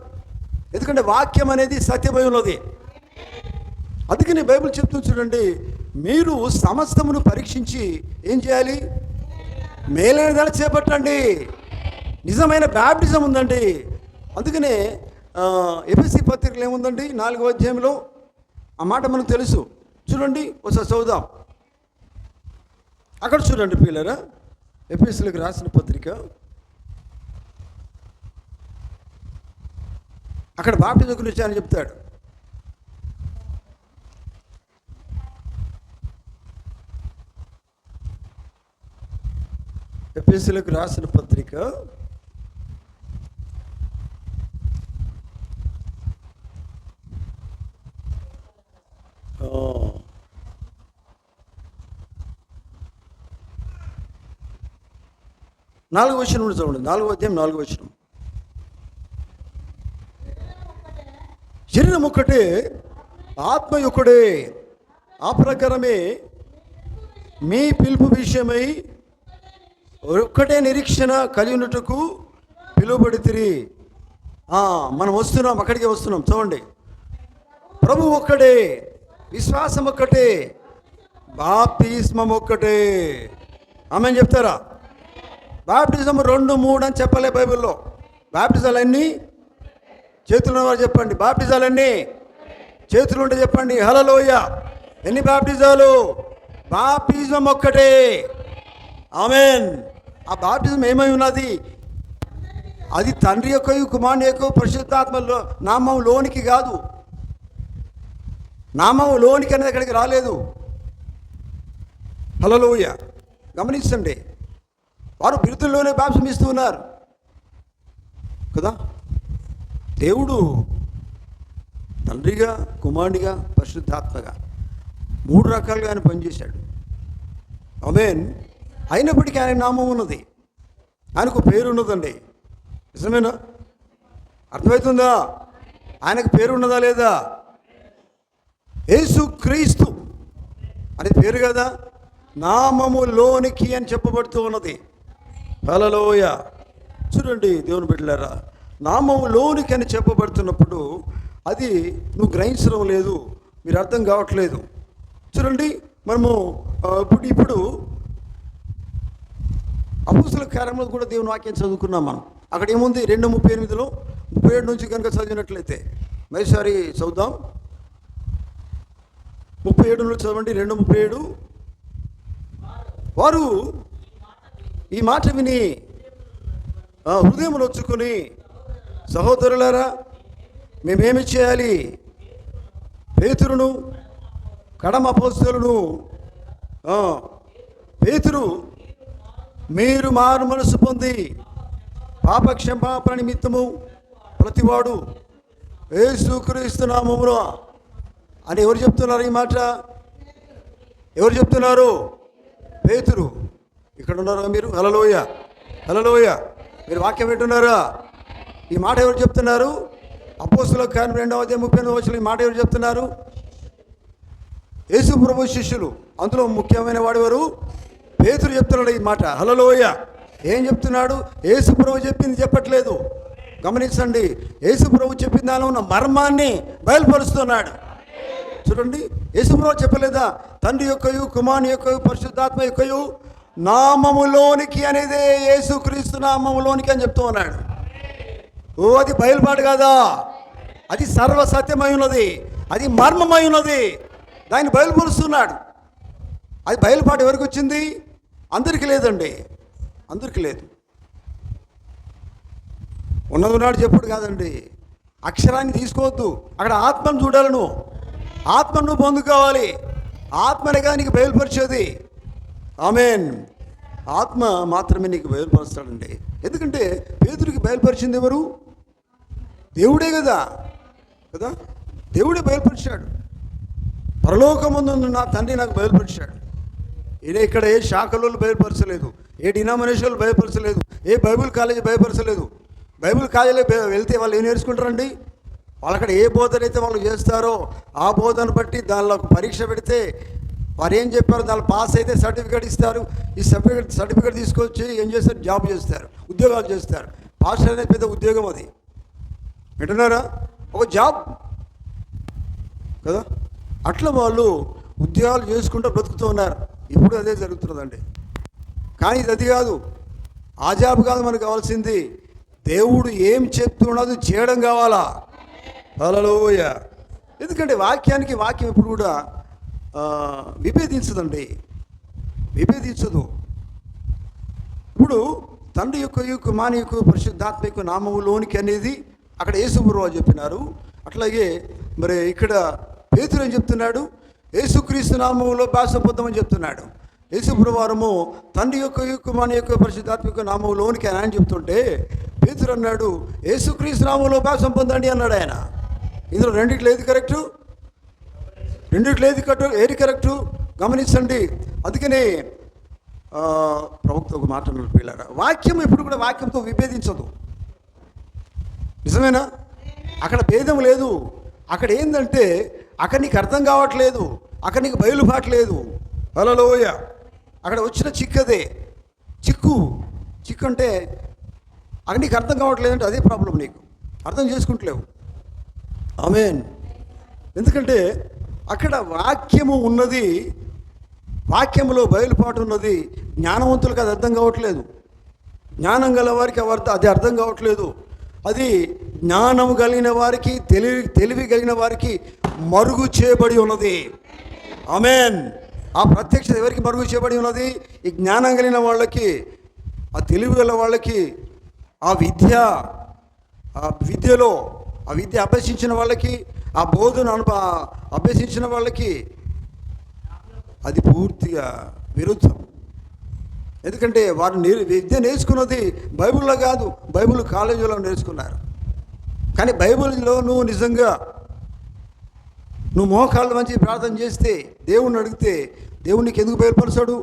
ఎందుకంటే వాక్యం అనేది సత్యమై ఉన్నది. అందుకని బైబిల్ చెప్తుంది చూడండి, మీరు సమస్తమును పరీక్షించి ఏం చేయాలి? మేలైన దాన్ని చేపట్టండి. నిజమైన బాప్టిజం ఉందండి. అందుకనే ఎఫెసీ పత్రికలో ఏముందండి? 4వ అధ్యాయంలో ఆ మాట మనకు తెలుసు. చూడండి, ఒకసారి చదువుదాం. అక్కడ చూడండి పిల్లరా, ఎఫెసీలకు రాసిన పత్రిక, అక్కడ బాప్టిజం గురించి అని చెప్తాడు. ఎఫెసీలకు రాసిన పత్రిక 4వ వచనం చూడండి. 4వ అధ్యాయం 4వ వచనం. శరీరం ఒక్కటే, ఆత్మ ఒక్కడే, ఆ ప్రకారమే మీ పిలుపు విషయమై ఒక్కటే నిరీక్షణ కలిగి ఉన్నట్టుకు పిలువబడితిరి. మనం వస్తున్నాం, అక్కడికే వస్తున్నాం. చూడండి, ప్రభు ఒక్కడే, విశ్వాసం ఒక్కటే, బాప్తిస్మం ఒక్కటే. ఆమేన్ చెప్తారా? బాప్టిజం 2, 3 అని చెప్పలే బైబిల్లో. బాప్టిజాలన్నీ చేతులు ఉన్నవారు చెప్పండి. బాప్టిజాలన్నీ చేతులు ఉంటే చెప్పండి. హల్లెలూయా. ఎన్ని బాప్టిజాలు? బాప్టిజం ఒక్కటే. ఆమేన్. ఆ బాప్టిజం ఏమై ఉన్నది? అది తండ్రి యొక్క కుమారుని యొక్క పరిశుద్ధాత్మలో నామంలోనికి కాదు. నామంలోనికి అనేది అక్కడికి రాలేదు. హల్లెలూయా. గమనించండి, వారు బిరుదుల్లోనే బాప్టిజం ఇస్తూ ఉన్నారు కదా. దేవుడు తండ్రిగా, కుమారుడిగా, పరిశుద్ధాత్మగా 3 రకాలుగా ఆయన పనిచేశాడు. ఆమేన్. అయినప్పటికీ ఆయన నామం ఉన్నది, ఆయనకు పేరు ఉన్నదండి. నిజమేనా? అర్థమవుతుందా? ఆయనకు పేరు ఉన్నదా లేదా? యేసు క్రీస్తు అనే పేరు కదా నామములోనికి అని చెప్పబడుతూ ఉన్నది. హల్లెలూయా. చూడండి దేవుని బిడ్డలారా, నామములోనికి అని చెప్పబడుతున్నప్పుడు అది నువ్వు గ్రహించడం లేదు, మీరు అర్థం కావట్లేదు. చూడండి, మనము ఇప్పుడు అపోస్తలుల కార్యములో కూడా దేవుని వాక్యం చదువుకున్నాం మనం. అక్కడ ఏముంది? 2:38 37 నుంచి కనుక చదివినట్లయితే మరోసారి చదువుదాం. 37 నుంచి చదవండి. 2:37. వారు ఈ మాట విని హృదయం నొచ్చుకొని, సహోదరులారా మేమేమి చేయాలి? పేతురును కడమ అపోస్తలును పేతురు మీరు మారు మనసు పొంది పాప క్షమాపణ నిమిత్తము ప్రతివాడు యేసుక్రీస్తు నామములో అని ఎవరు చెప్తున్నారు? ఈ మాట ఎవరు చెప్తున్నారు? పేతురు. ఇక్కడ ఉన్నారా మీరు? హల్లెలూయా, హల్లెలూయా. మీరు వాక్యం వింటున్నారా? ఈ మాట ఎవరు చెప్తున్నారు? అపోస్తలుల కార్యం 2:38 ఈ మాట ఎవరు చెప్తున్నారు? యేసు ప్రభు శిష్యులు. అందులో ముఖ్యమైన వాడెవరు? పేతురు చెప్తున్నాడు ఈ మాట. హల్లెలూయా. ఏం చెప్తున్నాడు? యేసు ప్రభు చెప్పింది చెప్పట్లేదు. గమనించండి, యేసు ప్రభు చెప్పిన దానిలో ఉన్న మర్మాన్ని బయలుపరుస్తున్నాడు. చూడండి, యేసు ప్రభు చెప్పలేదా? తండ్రి యొక్కయు, కుమారుని యొక్కయు, పరిశుద్ధాత్మ యొక్కయు నామములోనికి అనేదే యేసుక్రీస్తు నామములోనికి అని చెప్తూ ఉన్నాడు. అది బయలుపాటు కాదా? అది సర్వసత్యమై ఉన్నది, అది మర్మమై ఉన్నది, దాన్ని బయలుపరుస్తున్నాడు. అది బయలుపాటు ఎవరికి వచ్చింది? అందరికీ లేదండి, అందరికీ లేదు. ఉన్నది ఉన్నాడు చెప్పుడు కాదండి. అక్షరాన్ని తీసుకోవద్దు, అక్కడ ఆత్మను చూడాలను. ఆత్మను నువ్వు పొందుకోవాలి. ఆత్మనిగా నీకు బయలుపరిచేది. ఆమేన్. ఆత్మ మాత్రమే నీకు బయలుపరుస్తాడండి. ఎందుకంటే పేతురికి బయలుపరిచింది ఎవరు? దేవుడే కదా కదా దేవుడే బయలుపరిచాడు. పరలోకమందు నా తండ్రి నాకు బయలుపరిచాడు. ఈయన ఇక్కడ ఏ శాఖలో బయలుపరచలేదు, ఏ డినామినేషన్లు బయలుపరచలేదు, ఏ బైబిల్ కాలేజీ బయలుపరచలేదు. బైబిల్ కాలేజీలో వెళ్తే వాళ్ళు ఏం నేర్చుకుంటారండి? వాళ్ళు అక్కడ ఏ బోధన అయితే వాళ్ళు చేస్తారో ఆ బోధన బట్టి దానిలో పరీక్ష పెడితే వారు ఏం చెప్పారో దానిలో పాస్ అయితే సర్టిఫికేట్ ఇస్తారు. ఈ సర్టిఫికేట్ తీసుకొచ్చి ఏం చేస్తారు? జాబ్ చేస్తారు, ఉద్యోగాలు చేస్తారు. పాస్ అనేది పెద్ద ఉద్యోగం, అది వింటున్నారా? ఒక జాబ్ కదా. అట్లా వాళ్ళు ఉద్యోగాలు చేసుకుంటూ బ్రతుకుతూ ఉన్నారు. ఇప్పుడు అదే జరుగుతున్నదండి. కానీ ఇది అది కాదు, ఆ జాబ్ కాదు మనకు కావాల్సింది. దేవుడు ఏం చెప్తున్నది చేయడం కావాలా. హల్లెలూయా. ఎందుకంటే వాక్యానికి వాక్యం ఎప్పుడు కూడా విభేదించదండి, విభేదించదు. ఇప్పుడు తండ్రి యొక్క కుమారుని యొక్క పరిశుద్ధాత్మ యొక్క నామములోనికి అనేది అక్కడ యేసుప్రభువు చెప్పినారు. అట్లాగే మరి ఇక్కడ పేతురు ఏం చెప్తున్నాడు? యేసుక్రీస్తు నామములో బాప్తిసం పొందమని చెప్తున్నాడు. యేసుప్రభువారము తండ్రి యొక్క కుమారుని యొక్క పరిశుద్ధాత్మ యొక్క నామములోనికి ఆయన చెప్తుంటే పేతురు అన్నాడు యేసుక్రీస్తు నామములో బాప్తిసం పొందండి అన్నాడు ఆయన. ఇందులో రెండిట్లో ఏది కరెక్టు? రెండిట్లో ఏది కరెక్టు? గమనించండి. అందుకనే ప్రవక్త ఒక మాట అన్నాడు, పిల్లారా, వాక్యం ఎప్పుడు కూడా వాక్యంతో విభేదించదు. నిజమేనా? అక్కడ భేదం లేదు. అక్కడ ఏంటంటే అక్కడ నీకు అర్థం కావట్లేదు, అక్కడ నీకు బయలుపాట్లేదు. హల్లెలూయా. అక్కడ వచ్చిన చిక్కదే చిక్కు అంటే అక్కడ నీకు అర్థం కావట్లేదంటే అదే ప్రాబ్లం, నీకు అర్థం చేసుకుంటలేవు. ఆమేన్. ఎందుకంటే అక్కడ వాక్యము ఉన్నది, వాక్యములో బయలుపాటు ఉన్నది. జ్ఞానవంతులకు అది అర్థం కావట్లేదు, జ్ఞానం గల వారికి అది అర్థం కావట్లేదు. అది జ్ఞానము కలిగిన వారికి, తెలివి కలిగిన వారికి మరుగు చేయబడి ఉన్నది. ఆమేన్. ఆ ప్రత్యక్షత ఎవరికి మరుగు చేయబడి ఉన్నది? ఈ జ్ఞానం కలిగిన వాళ్ళకి, ఆ తెలివి గల వాళ్ళకి, ఆ విద్యలో ఆ విద్య అభ్యసించిన వాళ్ళకి, ఆ బోధన అభ్యసించిన వాళ్ళకి అది పూర్తిగా విరుద్ధం. ఎందుకంటే వారు విద్య నేర్చుకున్నది బైబిల్లో కాదు, బైబిల్ కాలేజీలో నేర్చుకున్నారు. కానీ బైబిల్లో నువ్వు నిజంగా నువ్వు మోకాళ్ళు మంచి ప్రార్థన చేస్తే, దేవుణ్ణి అడిగితే దేవుడు నీకు ఎందుకు బయలుపరుస్తాడు?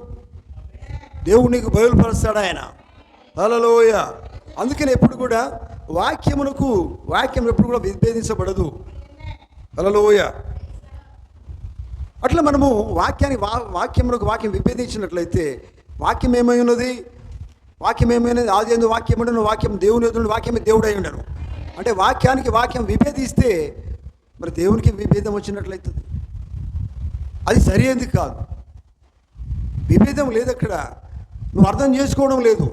దేవుడు నీకు బయలుపరుస్తాడు ఆయన. హల్లెలూయా. అందుకని ఎప్పుడు కూడా వాక్యం ఎప్పుడు కూడా విభేదించబడదు. హల్లెలూయా. అట్లా మనము వాక్యం విభేదించినట్లయితే వాక్యం ఏమై ఉన్నది? ఆది యందు వాక్యం ఉండను, వాక్యం దేవుని ఎదురు, వాక్యమే దేవుడై ఉండను. అంటే వాక్యం విభేదిస్తే మరి దేవునికి విభేదం వచ్చినట్లయితుంది. అది సరైనది కాదు. విభేదం లేదు అక్కడ. నువ్వు అర్థం చేసుకోవడం లేదు,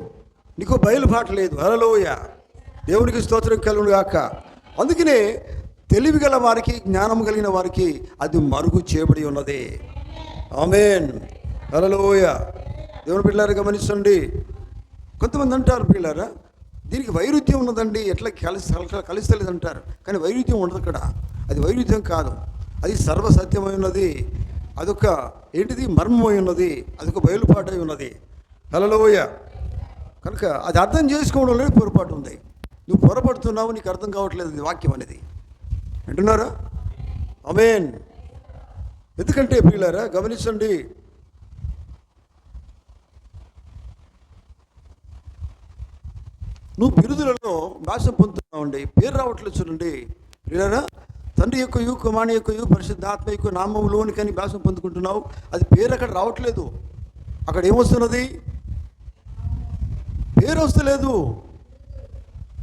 నీకు బయలుపాటు లేదు. హల్లెలూయా. దేవునికి స్తోత్రం కలుగును గాక. అందుకనే తెలివి గల వారికి, జ్ఞానం కలిగిన వారికి అది మరుగు చేయబడి ఉన్నది. ఆమేన్. హల్లెలూయా. దేవుని పిల్లలు గమనించండి. కొంతమంది అంటారు, పిల్లరా దీనికి వైరుధ్యం ఉన్నదండి, ఎట్లా కలిస్తలేదు అంటారు. కానీ వైరుధ్యం ఉండదు అక్కడ. అది వైరుధ్యం కాదు, అది సర్వసత్యమై ఉన్నది. అదొక ఏంటిది? మర్మమై ఉన్నది. అదొక బయలుపాటు అయి ఉన్నది. హల్లెలూయా. కనుక అది అర్థం చేసుకోవడంలో పొరపాటు ఉంది. నువ్వు పొరపడుతున్నావు, నీకు అర్థం కావట్లేదు అది వాక్యం అనేది. అంటున్నారా? ఆమేన్. ఎందుకంటే పిల్లరా గమనించండి, నువ్వు బిరుదులలో భాష పొందుతున్నావండి, పేరు రావట్లేదు. చూడండి పిల్లరా, తండ్రి యొక్క కుమారుని యొక్క పరిశుద్ధాత్మ యొక్క నామములోనికని భాష పొందుకుంటున్నావు. అది పేరు అక్కడ రావట్లేదు. అక్కడ ఏమొస్తున్నది? పేరు వస్తలేదు.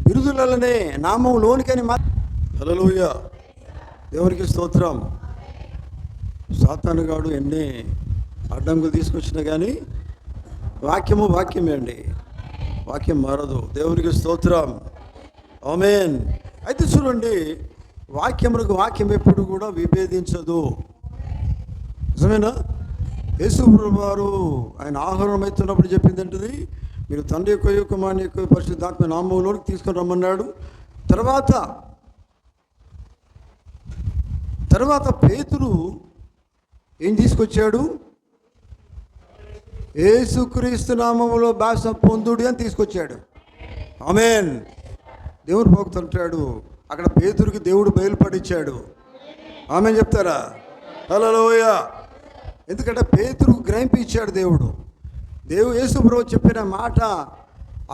బిరుదులనే నామంలోనికని హల్లెలూయా. దేవునికి స్తోత్రం. సాతానుగాడు ఎన్ని అడ్డంకులు తీసుకొచ్చినా కానీ వాక్యమే అండి. వాక్యం మారదు. దేవునికి స్తోత్రం. ఆమేన్. అయితే చూడండి, వాక్యం ఎప్పుడు కూడా విభేదించదు. నిజమేనా? యేసు ప్రభువు వారు ఆయన ఆహారం అవుతున్నప్పుడు చెప్పింది ఏంటిది? మీరు తండ్రి యొక్క కుమారుని యొక్క పరిశుద్ధాత్మ నామంలోకి తీసుకొని రమ్మన్నాడు. తర్వాత పేతురు ఏం తీసుకొచ్చాడు? యేసుక్రీస్తు నామములో బాప్తిసం పొందుడి అని తీసుకొచ్చాడు. ఆమేన్. దేవుడు పోగుతుంటాడు. అక్కడ పేతురుకి దేవుడు బయలుపడిచ్చాడు. ఆమేన్ చెప్తారా? హల్లెలూయా. ఎందుకంటే పేతురుకు గ్రహింపించాడు దేవుడు. యేసు ప్రభువు చెప్పిన మాట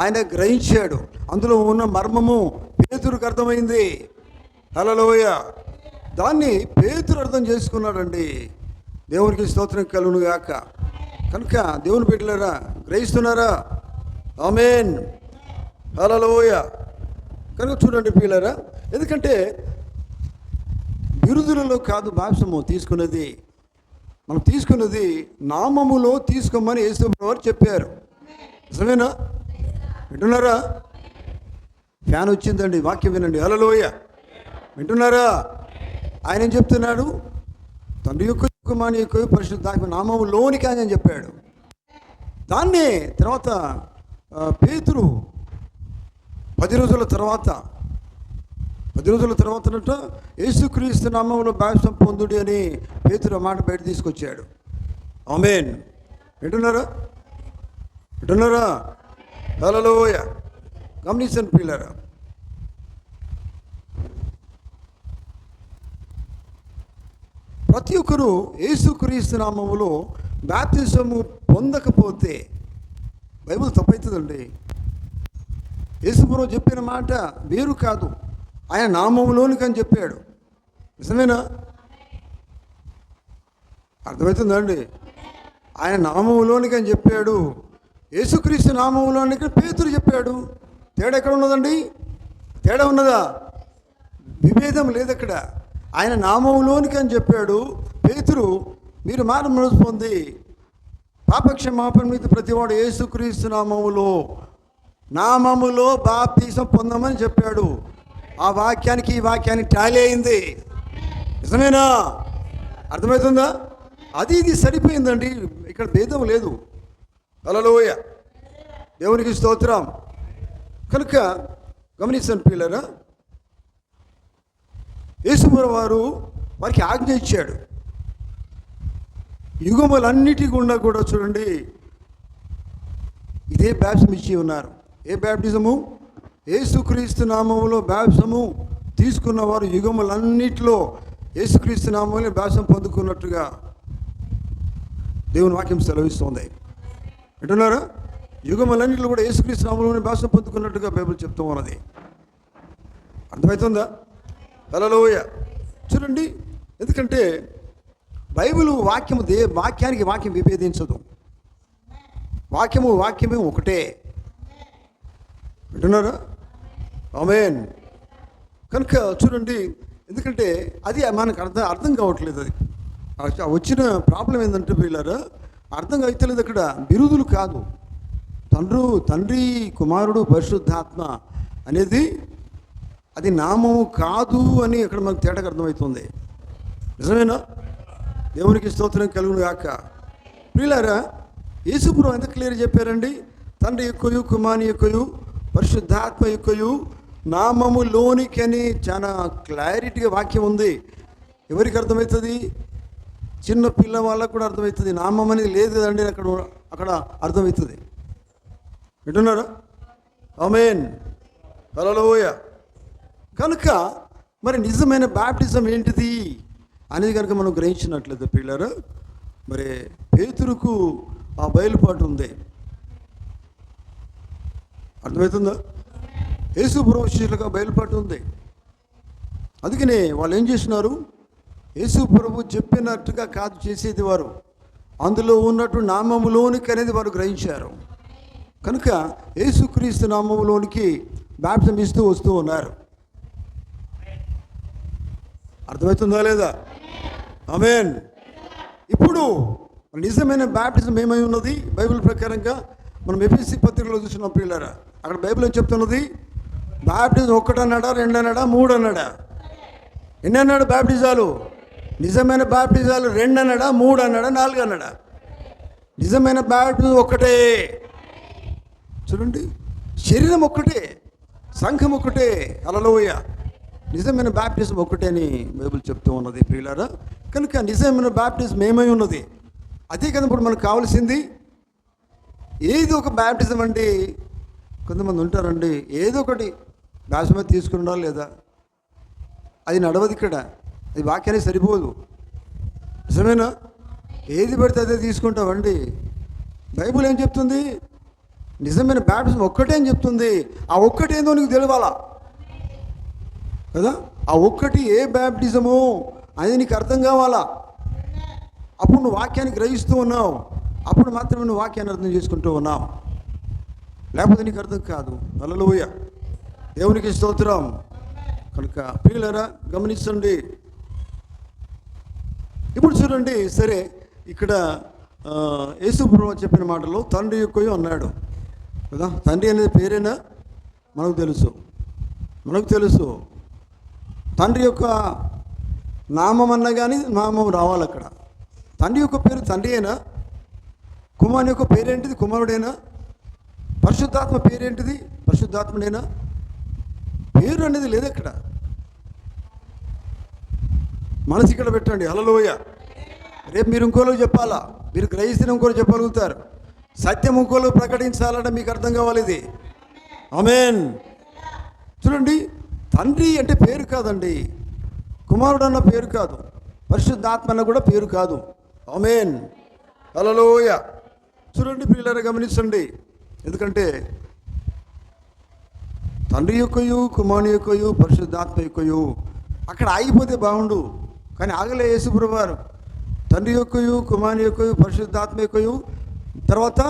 ఆయన గ్రహించాడు. అందులో ఉన్న మర్మము పేతురుకు అర్థమైంది. హల్లెలూయా. దాన్ని పేతురు అర్థం చేసుకున్నాడండి. దేవునికి స్తోత్రం కలుగును గాక. కనుక దేవుని బిడ్డలారా, గ్రహిస్తున్నారా? ఆమేన్. హల్లెలూయా. కనుక చూడండి పిల్లరా, ఎందుకంటే బిరుదులలో కాదు బాప్తిసము తీసుకున్నది. మనం తీసుకున్నది నామములో తీసుకోమని యేసు ప్రభువు చెప్పారు. నిజమేనా? వింటున్నారా? ఫ్యాన్ వచ్చిందండి. వాక్యం వినండి. హల్లెలూయా. వింటున్నారా? ఆయన ఏం చెప్తున్నాడు? తండ్రి యొక్క కుమారుని యొక్క పరిశుద్ధాత్మ నామములోనికి ఆయన చెప్పాడు. దాన్నే తర్వాత పేతురు 10 రోజుల తర్వాత యేసుక్రీస్తు నామములో బాప్తిసం పొందుడి అని పేతురు మాట బయట తీసుకొచ్చాడు. ఆమేన్. వింటున్నారా? హల్లెలూయా. గమనించండి పిల్లరా, ప్రతి ఒక్కరూ యేసుక్రీస్తు నామములో బాప్తిసము పొందకపోతే బైబిల్ తప్పవుతుందండి. యేసు ప్రభువు చెప్పిన మాట వేరు కాదు, ఆయన నామములోనికి అని చెప్పాడు. నిజమేనా? అర్థమవుతుందండి? ఆయన నామములోనికి అని చెప్పాడు. యేసుక్రీస్తు నామములోనికి పేతురు చెప్పాడు. తేడా ఎక్కడ ఉన్నదండి? తేడా ఉన్నదా? విభేదం లేదు అక్కడ. ఆయన నామములోనికి అని చెప్పాడు. పేతురు మీరు మారుమనసు పొంది పాపక్షమాపణ మీద ప్రతివాడు యేసుక్రీస్తు నామములో బాప్తిసం పొందమని చెప్పాడు. ఆ వాక్యానికి ఈ వాక్యానికి టాలీ అయింది. నిజమేనా? అర్థమవుతుందా? ఇది సరిపోయిందండి. ఇక్కడ భేదం లేదు. హల్లెలూయా. దేవునికి స్తోత్రం. కనుక గమనించండి పిల్లరా, యేసు ప్రభువు వారు వారికి ఆజ్ఞ ఇచ్చాడు. యుగములన్నిటి గుండా కూడా చూడండి ఇదే బాప్తిసం ఇచ్చి ఉన్నారు. ఏ బాప్టిజము? యేసుక్రీస్తు నామములో బాప్తిసము తీసుకున్నవారు యుగములన్నిటిలో యేసుక్రీస్తు నామములో బాప్తిసం పొందుకున్నట్టుగా దేవుని వాక్యం సెలవిస్తుంది. అంటున్నారా? యుగములన్నిటిలో కూడా యేసుక్రీస్తు నామములోనే బాప్తిసం పొందుకున్నట్టుగా బైబిల్ చెప్తూ ఉన్నది. అర్థమవుతుందా? హల్లెలూయ. చూడండి, ఎందుకంటే బైబిల్ వాక్యము వాక్యానికి వాక్యం విభేదించదు. వాక్యమే ఒకటే. వింటున్నారా? ఆమేన్. కనుక చూడండి, ఎందుకంటే అది మనకు అర్థం కావట్లేదు. అది వచ్చిన ప్రాబ్లం ఏంటంటే వీళ్ళారా, అర్థం అవుతలేదు. అక్కడ బిరుదులు కాదు, తండ్రి కుమారుడు పరిశుద్ధాత్మ అనేది అది నామము కాదు అని అక్కడ మనకు తేటగా అర్థమవుతుంది. నిజమేనా? దేవునికి స్తోత్రం కలుగును గాక. ప్రియులారా, యేసుప్రభువు ఎంత క్లియర్ చెప్పారండి? తండ్రి యొక్కయు కుమారుని యొక్కయు పరిశుద్ధాత్మ యొక్కయు నామములోనికి అని చాలా క్లారిటీగా వాక్యం ఉంది. ఎవరికి అర్థమవుతుంది? చిన్న పిల్ల వాళ్ళకు కూడా అర్థమవుతుంది. నామం అనేది లేదు కదండి, అక్కడ అర్థమవుతుంది. వింటున్నారా? ఆమేన్. హల్లెలూయ. కనుక మరి నిజమైన బాప్టిజం ఏంటిది అనేది కనుక మనం గ్రహించినట్లయితే పిల్లలు, మరి పేతురుకు ఆ బయలుపాటు ఉంది. అర్థమవుతుందా? యేసు ప్రభు శిష్యులకు ఆ బయలుపాటు ఉంది. అందుకనే వాళ్ళు ఏం చేసినారు? యేసు ప్రభు చెప్పినట్టుగా కాదు చేసేది వారు, అందులో ఉన్నట్టు నామములోనికి అనేది వారు గ్రహించారు. కనుక యేసుక్రీస్తు నామములోనికి బాప్టిజం ఇస్తూ వస్తూ ఉన్నారు. అర్థమవుతుందా లేదా? ఆమేన్. ఇప్పుడు నిజమైన బాప్టిజం ఏమై ఉన్నది బైబిల్ ప్రకారంగా? మనం ఎఫెసీ పత్రికలో చూసినాం పిల్లరా. అక్కడ బైబిల్ ఏం చెప్తున్నది? బాప్టిజం 1 అన్నాడా, 2 అన్నాడా, 3 అన్నాడా? ఎన్ని అన్నాడు బాప్టిజాలు? నిజమైన బాప్టిజాలు 2 అన్నాడా, 3 అన్నాడా, 4 అన్నాడా? నిజమైన బాప్టిజం ఒక్కటే. చూడండి, శరీరం ఒక్కటే, సంఘం ఒక్కటే. హల్లెలూయా. నిజమైన బాప్టిజం ఒక్కటే అని బైబిల్ చెప్తూ ఉన్నది ప్రియులారా. కనుక నిజమైన బాప్టిజం ఏమై ఉన్నది? అదే కదా ఇప్పుడు మనకు కావాల్సింది. ఏదో ఒక బాప్టిజం అండి. కొంతమంది ఉంటారండి, ఏదో ఒకటి బాప్టిజం తీసుకున్నా లేదా, అది నడవదు ఇక్కడ, అది వాక్యానికి సరిపోదు. నిజమేనా? ఏది పడితే అదే తీసుకుంటామండి. బైబిల్ ఏం చెప్తుంది? నిజమైన బాప్టిజం ఒక్కటే అని చెప్తుంది. ఆ ఒక్కటేందో నీకు తెలియాలా కదా? ఆ ఒక్కటి ఏ బాప్టిజము అది నీకు అర్థం కావాలా. అప్పుడు నువ్వు వాక్యాన్ని గ్రహిస్తూ ఉన్నావు, అప్పుడు మాత్రమే నువ్వు వాక్యాన్ని అర్థం చేసుకుంటూ ఉన్నావు, లేకపోతే నీకు అర్థం కాదు. హల్లెలూయా. దేవునికి స్తోత్రం. కనుక ప్రియులారా గమనించండి. ఇప్పుడు చూడండి, సరే ఇక్కడ యేసు ప్రభువు చెప్పిన మాటలో తండ్రి యొక్కయు అన్నాడు కదా. తండ్రి అనేది పేరేనా? మనకు తెలుసు. తండ్రి యొక్క నామం అన్నా కానీ నామం రావాలి అక్కడ. తండ్రి యొక్క పేరు తండ్రి అయినా, కుమారుని యొక్క పేరేంటిది? కుమారుడేనా? పరిశుద్ధాత్మ పేరేంటిది? పరిశుద్ధాత్ముడేనా? పేరు అనేది లేదు అక్కడ. మనసు ఇక్కడ పెట్టండి. హల్లెలూయా. రేపు మీరు ఇంకోలో చెప్పాలా, మీరు గ్రహిస్తే ఇంకోలో చెప్పగలుగుతారు. సత్యం ఇంకోలో ప్రకటించాలంటే మీకు అర్థం కావాలి ఇది. ఆమేన్. చూడండి, తండ్రి అంటే పేరు కాదండి, కుమారుడు అన్న పేరు కాదు, పరిశుద్ధాత్మ అన్న కూడా పేరు కాదు. ఆమేన్. హల్లెలూయా. చూడండి పిల్లలు గమనించండి. ఎందుకంటే తండ్రి యొక్కయు కుమారుని యొక్కయు పరిశుద్ధాత్మ యొక్కయు అక్కడ ఆగిపోతే బాగుండు, కానీ ఆగలే యేసు ప్రభువు వారు. తండ్రి యొక్కయు కుమారుని యొక్కయు పరిశుద్ధాత్మ యొక్కయు, తర్వాత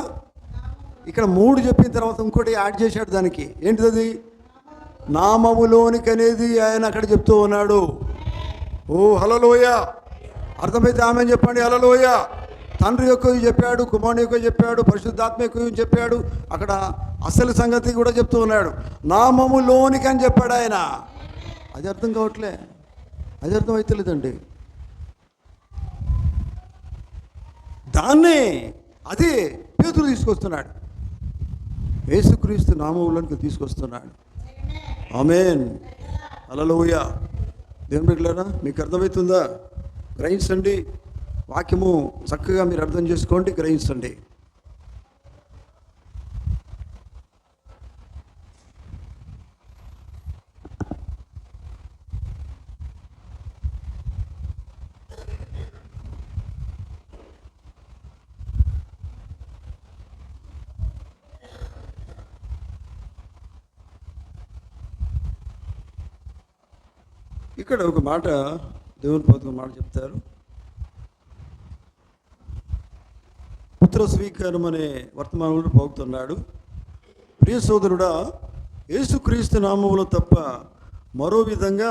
ఇక్కడ 3 చెప్పిన తర్వాత ఇంకోటి యాడ్ చేశాడు దానికి. ఏంటిది? నామములోనికి అనేది ఆయన అక్కడ చెప్తూ ఉన్నాడు. ఓ హల్లెలూయా. అర్థమైతే ఆమె చెప్పండి. హల్లెలూయా. తండ్రి యొక్క చెప్పాడు, కుమారుని యొక్క చెప్పాడు, పరిశుద్ధాత్మ యొక్క చెప్పాడు. అక్కడ అసలు సంగతి కూడా చెప్తూ ఉన్నాడు. నామములోనికి అని చెప్పాడు ఆయన. అది అర్థం కావట్లే, అది అర్థం అవుతలేదండి. దాన్నే అదే పేతురు తీసుకొస్తున్నాడు, యేసుక్రీస్తు నామములోనికి తీసుకొస్తున్నాడు. ఆమేన్. హల్లెలూయా. దేవుని బిడ్డలారా మీకు అర్థమవుతుందా? గ్రహించండి. వాక్యము చక్కగా మీరు అర్థం చేసుకోండి, గ్రహించండి. ఇక్కడ ఒక మాట దేవుని పథకం మాట చెప్తారు. పుత్ర స్వీకారం అనే వర్తమానంలో పోగుతున్నాడు. ప్రియ సోదరుడా, యేసుక్రీస్తు నామములో తప్ప మరో విధంగా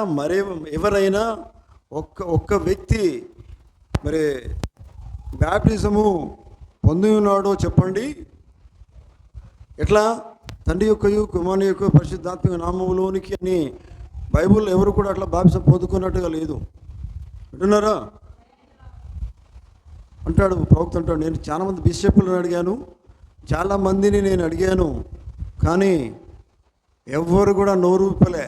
ఎవరైనా ఒక్క వ్యక్తి మరి బ్యాప్టిజము పొంది ఉన్నాడో చెప్పండి. ఎట్లా? తండ్రి యొక్కయు కుమారుని యొక్క పరిశుద్ధాత్మిక నామములోనికి అని బైబిల్లో ఎవరు కూడా అట్లా బాప్టిజం పొందుకున్నట్టుగా లేదు. వింటున్నారా? అంటాడు ప్రవక్త, అంటాడు, నేను చాలామంది బిషప్లను అడిగాను, చాలామందిని నేను అడిగాను, కానీ ఎవ్వరు కూడా నోరు విప్పలే.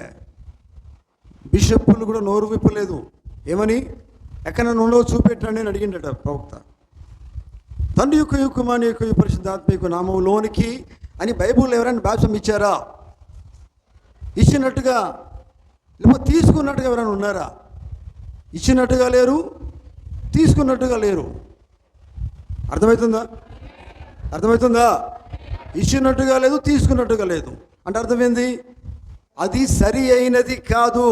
బిషప్పులు కూడా నోరు విప్పలేదు. ఏమని? ఎక్కడైనా ఉండవు చూపెట్టండి అని అడిగిండట ప్రవక్త. తండ్రి యొక్క కుమారుని యొక్క పరిశుద్ధాత్మిక నామంలోనికి అని బైబిల్లో ఎవరైనా బాప్టిజం ఇచ్చారా? ఇచ్చినట్టుగా లేకపోతే తీసుకున్నట్టుగా ఎవరైనా ఉన్నారా? ఇచ్చినట్టుగా లేరు, తీసుకున్నట్టుగా లేరు. అర్థమవుతుందా? ఇచ్చినట్టుగా లేదు, తీసుకున్నట్టుగా లేదు అంటే అర్థమైంది, అది సరి అయినది కాదు.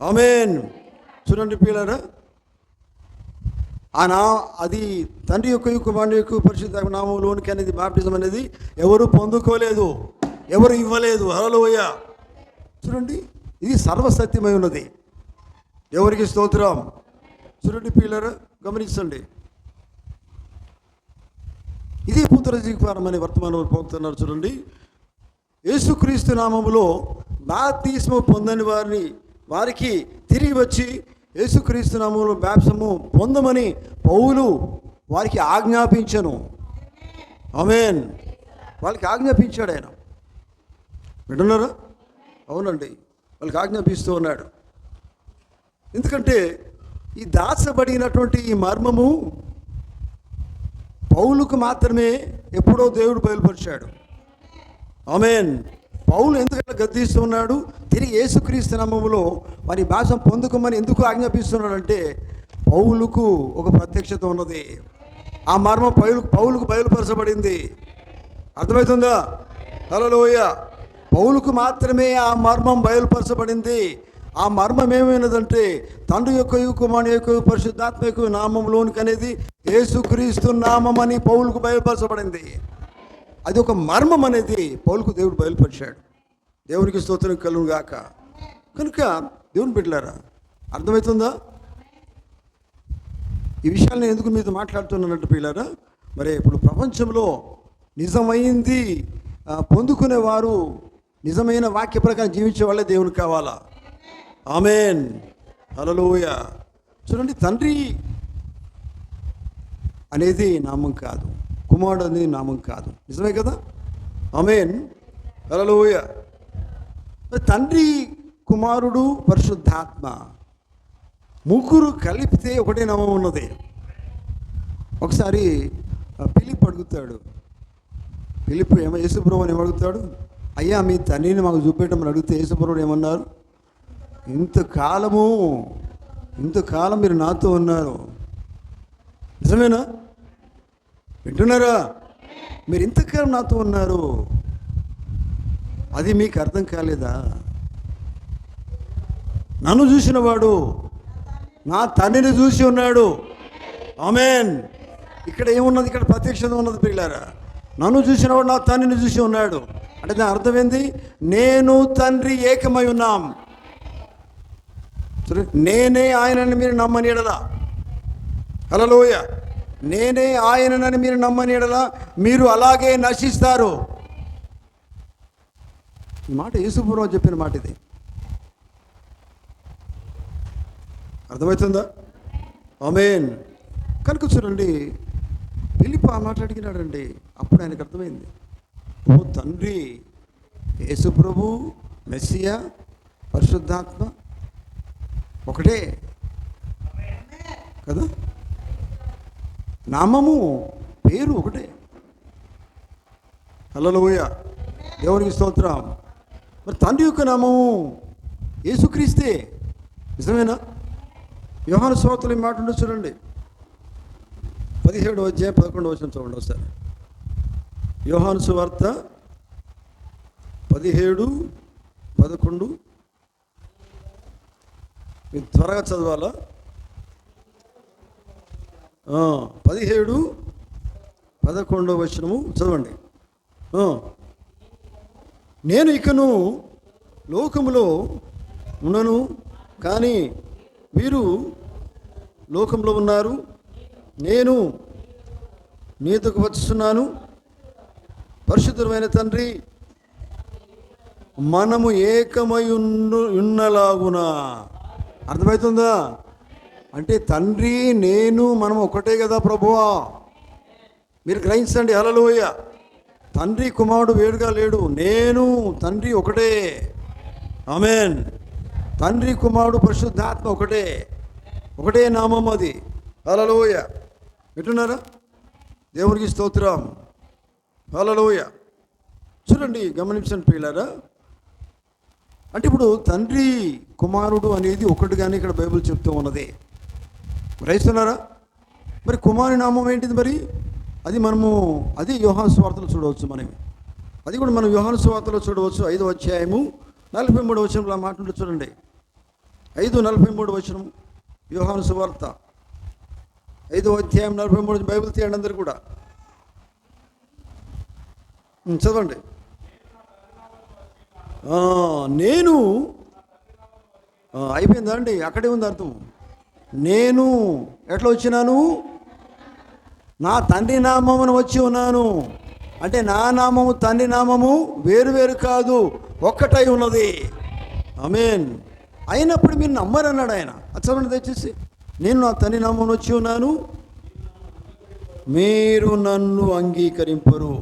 ఆమేన్. చూడండి పిల్లరా, అది తండ్రి యొక్క కుమారుని యొక్క పరిశుద్ధ నామంలోనికి అనేది బాప్టిజం అనేది ఎవరు పొందుకోలేదు, ఎవరు ఇవ్వలేదు. హల్లెలూయా. చూడండి, ఇది సర్వసత్యమై ఉన్నది. ఎవరికి స్తోత్రం. చూడండి పిల్లరా, గమనించండి, ఇది పుత్ర స్వీకారం అనే వర్తమానం పోతున్నారు. చూడండి, యేసుక్రీస్తు నామములో బాప్తిస్మము పొందని వారికి తిరిగి వచ్చి యేసుక్రీస్తు నామములో బాప్తిస్మము పొందమని పౌలు వారికి ఆజ్ఞాపించను. ఆమేన్. వాళ్ళకి ఆజ్ఞాపించాడు ఆయన. వింటున్నారా? అవునండి, వాళ్ళకి ఆజ్ఞాపిస్తూ ఉన్నాడు. ఎందుకంటే ఈ దాచబడినటువంటి ఈ మర్మము పౌలుకు మాత్రమే ఎప్పుడో దేవుడు బయలుపరిచాడు. ఆమేన్. పౌలు ఎందుకంటే గద్దిస్తూ ఉన్నాడు, తిరిగి యేసుక్రీస్తు నామములో వారి భాషను పొందుకోమని ఎందుకు ఆజ్ఞాపిస్తున్నాడంటే పౌలుకు ఒక ప్రత్యక్షత ఉన్నది. ఆ మర్మం పౌలుకు బయలుపరచబడింది. అర్థమవుతుందా? హల్లెలూయా. పౌలుకు మాత్రమే ఆ మర్మం బయలుపరచబడింది. ఆ మర్మం ఏమైనదంటే తండ్రి యొక్క కుమారుని యొక్క పరిశుద్ధాత్మిక నామంలోనికి అనేది యేసుక్రీస్తు నామం అని పౌలుకు బయలుపరచబడింది. అది ఒక మర్మం అనేది పౌలుకు దేవుడు బయలుపరిచాడు. దేవునికి స్తోత్రం కలుగును గాక. కనుక దేవుని బిడ్డలారా, అర్థమవుతుందా? ఈ విషయాలు నేను ఎందుకు మీతో మాట్లాడుతున్నానంటే పిల్లారా, మరి ఇప్పుడు ప్రపంచంలో నిజమైంది పొందుకునేవారు, నిజమైన వాక్య ప్రకారం జీవించే వాళ్ళే దేవునికి కావాలా. ఆమేన్. హల్లెలూయా. చూడండి, తండ్రి అనేది నామం కాదు, కుమారుడు అనేది నామం కాదు. నిజమే కదా? ఆమేన్. హల్లెలూయా. తండ్రి, కుమారుడు, పరిశుద్ధాత్మ ముగ్గురు కలిపితే ఒకటే నామం ఉన్నది. ఒకసారి ఫిలిప్ అడుగుతాడు. ఫిలిప్ యేసుప్రభువు అని ఏమడుగుతాడు? అయ్యా, మీ తండ్రిని మాకు చూపెట్టమని అడిగితే యేసుప్రభువు ఏమన్నారు? ఇంతకాలం మీరు నాతో ఉన్నారు. నిజమేనా? వింటున్నారా? మీరు ఇంతకాలం నాతో ఉన్నారు, అది మీకు అర్థం కాలేదా? నన్ను చూసినవాడు నా తండ్రిని చూసి ఉన్నాడు. ఆమేన్. ఇక్కడ ఏమున్నది? ఇక్కడ ప్రత్యక్షత ఉన్నది పిల్లారా. నన్ను చూసినవాడు నా తండ్రిని చూసి ఉన్నాడు అంటే దాని అర్థం ఏంది? నేను తండ్రి ఏకమై ఉన్నాం. నేనే ఆయనని మీరు నమ్మని ఎడలా, హల్లెలూయా, నేనే ఆయనని మీరు నమ్మని ఎడలా మీరు అలాగే నశిస్తారు. ఈ మాట యేసుప్రభువు చెప్పిన మాట ఇది. అర్థమవుతుందా? ఆమేన్. కనుక చూడండి, ఫిలిప్ ఆ మాట అడిగినాడండి. అప్పుడు ఆయనకు అర్థమైంది, ఓ తండ్రి, యేసుప్రభు, మెస్సియా, పరిశుద్ధాత్మ ఒకటే కదా, నామము పేరు ఒకటే. హల్లెలూయా. దేవునికి స్తోత్రం. మరి తండ్రి యొక్క నామము యేసుక్రీస్తే. నిజమేనా? యోహాను సువార్తలో ఈ మాట ఉండదు చూడండి, 17వ అధ్యాయం 11వ వచనం చూడండి ఒకసారి. యోహాను సువార్త 17:11. మీరు త్వరగా చదవాలా? 17, 11 వచనము చదవండి. నేను ఇకను లోకములో ఉన్నను, కానీ మీరు లోకంలో ఉన్నారు. నేను నీతకు వచ్చుచున్నాను. పరిశుద్ధమైన తండ్రి, మనము ఏకమై ఉన్నలాగున. అర్థమవుతుందా? అంటే తండ్రి నేను మనం ఒకటే కదా ప్రభువా. మీరు గ్రహించండి. హల్లెలూయా. తండ్రి కుమారుడు వేరుగా లేడు. నేను తండ్రి ఒకటే. ఆమేన్. తండ్రి కుమారుడు పరిశుద్ధాత్మ ఒకటే. ఒకటే నామం అది. హల్లెలూయా. వింటున్నారా? దేవునికి స్తోత్రం. హల్లెలూయా. చూడండి, గమనించండి ప్రియులారా. అంటే ఇప్పుడు తండ్రి కుమారుడు అనేది ఒకటిగానే ఇక్కడ బైబిల్ చెప్తూ ఉన్నది. గ్రహిస్తున్నారా? మరి కుమారుని నామం ఏంటిది? మరి అది యోహాను సువార్తలో చూడవచ్చు. అది కూడా మనం యోహాను సువార్తలో చూడవచ్చు. 5వ అధ్యాయము 43వ వచనంలో మాట్లాడుతూ చూడండి. 5:43 వచనం యోహాను సువార్త 5వ అధ్యాయం 43. బైబిల్ తీయండి అందరు కూడా, చదవండి. నేను అయిపోయిందా అండి? అక్కడే ఉంది అర్థం. నేను ఎట్లా వచ్చినాను? నా తండ్రి నామమును వచ్చి ఉన్నాను. అంటే నా నామము తండ్రి నామము వేరు వేరు కాదు, ఒక్కటై ఉన్నది. ఆమేన్. అయినప్పుడు మీరు నమ్మరన్నాడు ఆయన. చదవండి దయచేసి. నేను నా తండ్రి నామమును వచ్చి ఉన్నాను, మీరు నన్ను అంగీకరింపరు.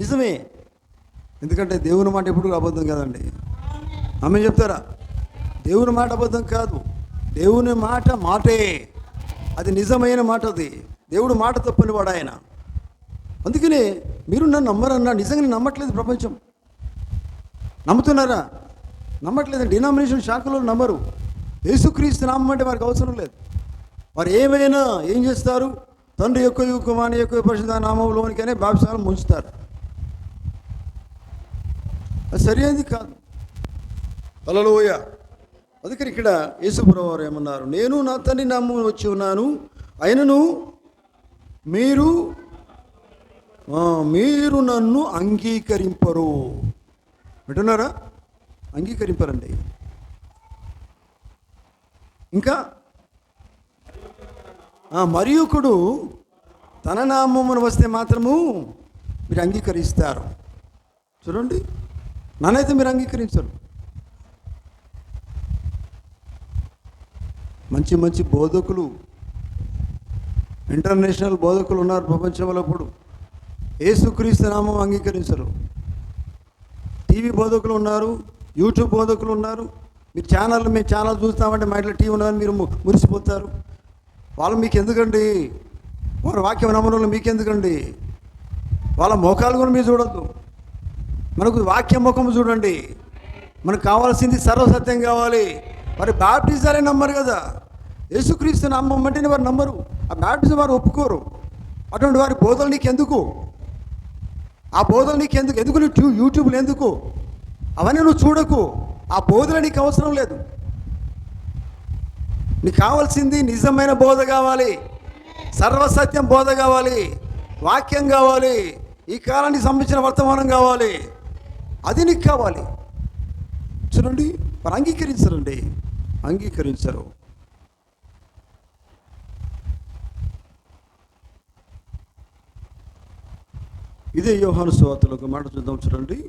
నిజమే. ఎందుకంటే దేవుని మాట ఎప్పుడు అబద్ధం కదండి. ఆమె చెప్తారా? దేవుని మాట అబద్ధం కాదు. దేవుని మాట మాటే. అది నిజమైన మాట. అది దేవుడు మాట తప్పని వాడు ఆయన. అందుకనే మీరు నన్ను నమ్మరన్నా. నిజంగా నమ్మట్లేదు ప్రపంచం. నమ్ముతున్నారా? నమ్మట్లేదు. డినామినేషన్ శాఖలో నమ్మరు. యేసుక్రీస్తు నామం అంటే వారికి అవసరం లేదు. వారు ఏమైనా ఏం చేస్తారు? తండ్రి యొక్క కుమారుని యొక్క పరిశుద్ధ నామంలోనికనే బాప్తిస్మాలు ముంచుతారు. అది సరైనది కాదు. హల్లెలూయా. అందుకని ఇక్కడ యేసుప్రభువు వారు ఏమన్నారు? నేను నా తండ్రి నామమున వచ్చి ఉన్నాను, అయినను మీరు నన్ను అంగీకరింపరు. వింటున్నారా? అంగీకరింపరండి. ఇంకా మరి ఒకడు తన నామమున వస్తే మాత్రము మీరు అంగీకరిస్తారు. చూడండి, నన్నైతే మీరు అంగీకరించరు. మంచి మంచి బోధకులు, ఇంటర్నేషనల్ బోధకులు ఉన్నారు ప్రపంచంలో. ఇప్పుడు యేసుక్రీస్తు నామం అంగీకరించరు. టీవీ బోధకులు ఉన్నారు, యూట్యూబ్ బోధకులు ఉన్నారు. మీరు మేము ఛానల్ చూస్తామంటే మా ఇంట్లో టీవీ ఉన్నదని మీరు మురిసిపోతారు. వాళ్ళు మీకు ఎందుకండి? వారి వాక్యం నమ్మడంలో మీకెందుకండి? వాళ్ళ ముఖాలు కూడా మీరు చూడద్దు. మనకు వాక్య ముఖం చూడండి. మనకు కావాల్సింది సర్వసత్యం కావాలి. మరి బాప్టిజాలే నమ్మరు కదా. యేసుక్రీస్తు నామం అంటేనే వారు నమ్మరు. ఆ బాప్టిజం వారు ఒప్పుకోరు. అటువంటి వారి బోధలు నీకు ఎందుకు? ఆ బోధలు నీకు ఎందుకు నువ్వు యూట్యూబ్లో ఎందుకు? అవన్నీ నువ్వు చూడకు. ఆ బోధలు నీకు అవసరం లేదు. నీకు కావాల్సింది నిజమైన బోధ కావాలి, సర్వసత్యం బోధ కావాలి, వాక్యం కావాలి, ఈ కాలానికి సంబంధించిన వర్తమానం కావాలి. అది నీకు కావాలి. చూడండి, మరి అంగీకరించరండి, అంగీకరించరు. ఇదే యోహాను సువార్తలో ఒక మాట చూద్దాం. చూడండి,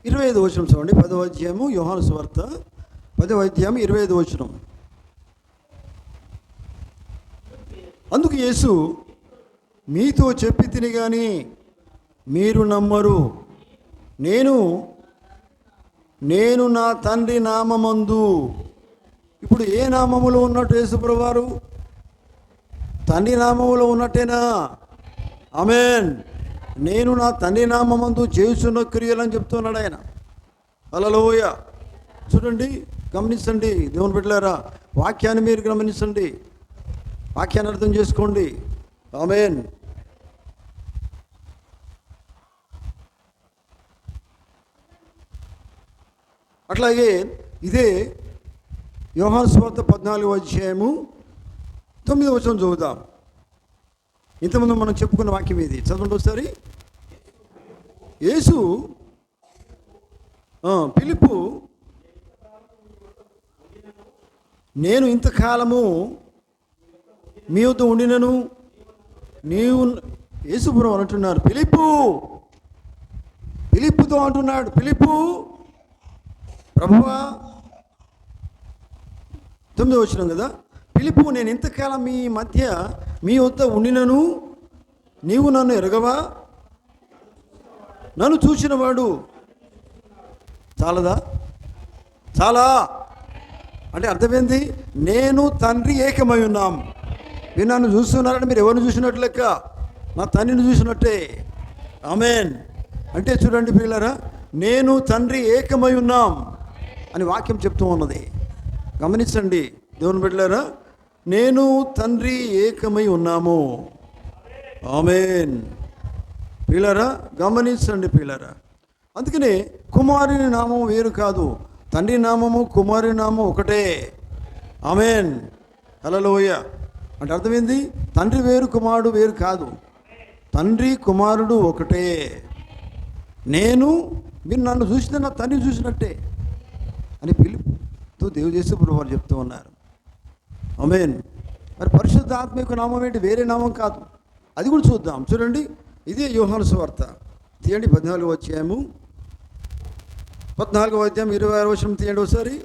ఇరవై 25వ వచనం చూడండి. 10వ అధ్యాయము యోహాను సువార్త 10వ అధ్యాయం 25వ వచనం. అందుకు యేసు, మీతో చెప్పి తిని కానీ మీరు నమ్మరు. నేను నా తండ్రి నామమందు. ఇప్పుడు ఏ నామములో ఉన్నట్టు యేసుప్రభువు వారు? తండ్రి నామములో ఉన్నట్టేనా? ఆమేన్. నేను నా తండ్రి నామమందు చేస్తున్న క్రియలని చెప్తున్నాడు ఆయన. హల్లెలూయా. చూడండి, గమనించండి దేవుని బిడ్డలారా, వాక్యాన్ని మీరు గమనించండి, వాక్యాన్ని అర్థం చేసుకోండి. ఆమేన్. అట్లాగే ఇదే యోహాను సువార్త 14వ అధ్యాయము 9వ వచనం చదువుతాం. ఇంతకుముందు మనం చెప్పుకున్న వాక్యం ఇది, చదవండి ఒకసారి. యేసు ఫిలిప్పు, నేను ఇంతకాలము మీ వద్ద ఉండినను నీవు, యేసుపురం అంటున్నారు, ఫిలిప్పుతో అంటున్నాడు, ఫిలిప్పు ప్రభువా, 9వ వచనం కదా, ఫిలిప్పు నేను ఇంతకాలం మీ మధ్య మీ వద్ద ఉండినను నీవు నన్ను ఎరగవా? నన్ను చూసినవాడు చాలదా? చాలా అంటే అర్థమైంది, నేను తండ్రి ఏకమై ఉన్నాం. మీరు నన్ను చూస్తున్నారంటే మీరు ఎవరిని చూసినట్లు లెక్క? నా తండ్రిని చూసినట్టే. ఆమేన్. అంటే చూడండి ప్రియులారా, నేను తండ్రి ఏకమై ఉన్నాం అని వాక్యం చెప్తూ ఉన్నది. గమనించండి దేవుని బిడ్డలారా, నేను తండ్రి ఏకమై ఉన్నాము. ఆమేన్. ప్రియులారా గమనించండి ప్రియులారా, అందుకనే కుమారుని నామం వేరు కాదు, తండ్రి నామము కుమారుని నామం ఒకటే. ఆమేన్. హల్లెలూయా. అంటే అర్థమైంది, తండ్రి వేరు కుమారుడు వేరు కాదు, తండ్రి కుమారుడు ఒకటే. మీరు నన్ను చూసిన నా తండ్రి చూసినట్టే అని పిలుపుతో దేవుడు యేసుప్రభువు వారు చెప్తూ ఉన్నారు. ఆమేన్. మరి పరిశుద్ధాత్మ యొక్క నామం ఏంటి? వేరే నామం కాదు. అది కూడా చూద్దాం. చూడండి, ఇదే యోహాను సువార్త తీయండి, 14వ అధ్యాయము 26వ వచనం తీయండి ఒకసారి.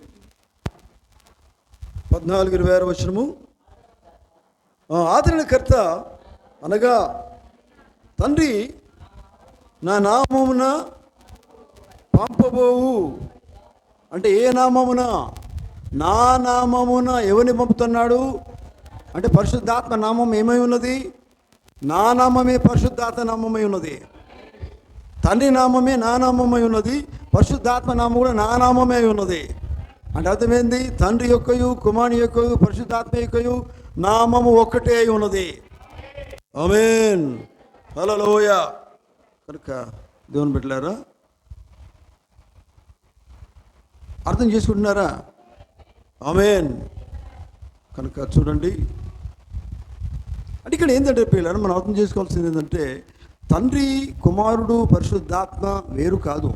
14:26 వచనము. ఆదరణకర్త అనగా తండ్రి నా నామమున పంపబోవు. అంటే ఏ నామమున? నా నామమున. ఎవరిని పంపుతున్నాడు అంటే పరిశుద్ధాత్మ నామం ఏమై ఉన్నది? నా నామమే పరిశుద్ధాత్మ నామమై ఉన్నది. తండ్రి నామమే నా నామమై ఉన్నది, పరిశుద్ధాత్మ నామం కూడా నా నామమే ఉన్నది. అంటే అర్థమైంది, తండ్రి యొక్కయు కుమారుని యొక్కయు పరిశుద్ధాత్మ యొక్కయు నామము ఒక్కటే అయి ఉన్నది. ఆమేన్. హల్లెలూయా. కనుక దేవుని బిడ్డలారా అర్థం చేసుకుంటున్నారా? ఆమేన్. కనుక చూడండి, అంటే ఇక్కడ ఏంటంటే పిల్లలు మనం అర్థం చేసుకోవాల్సింది ఏంటంటే, తండ్రి కుమారుడు పరిశుద్ధాత్మ వేరు కాదు,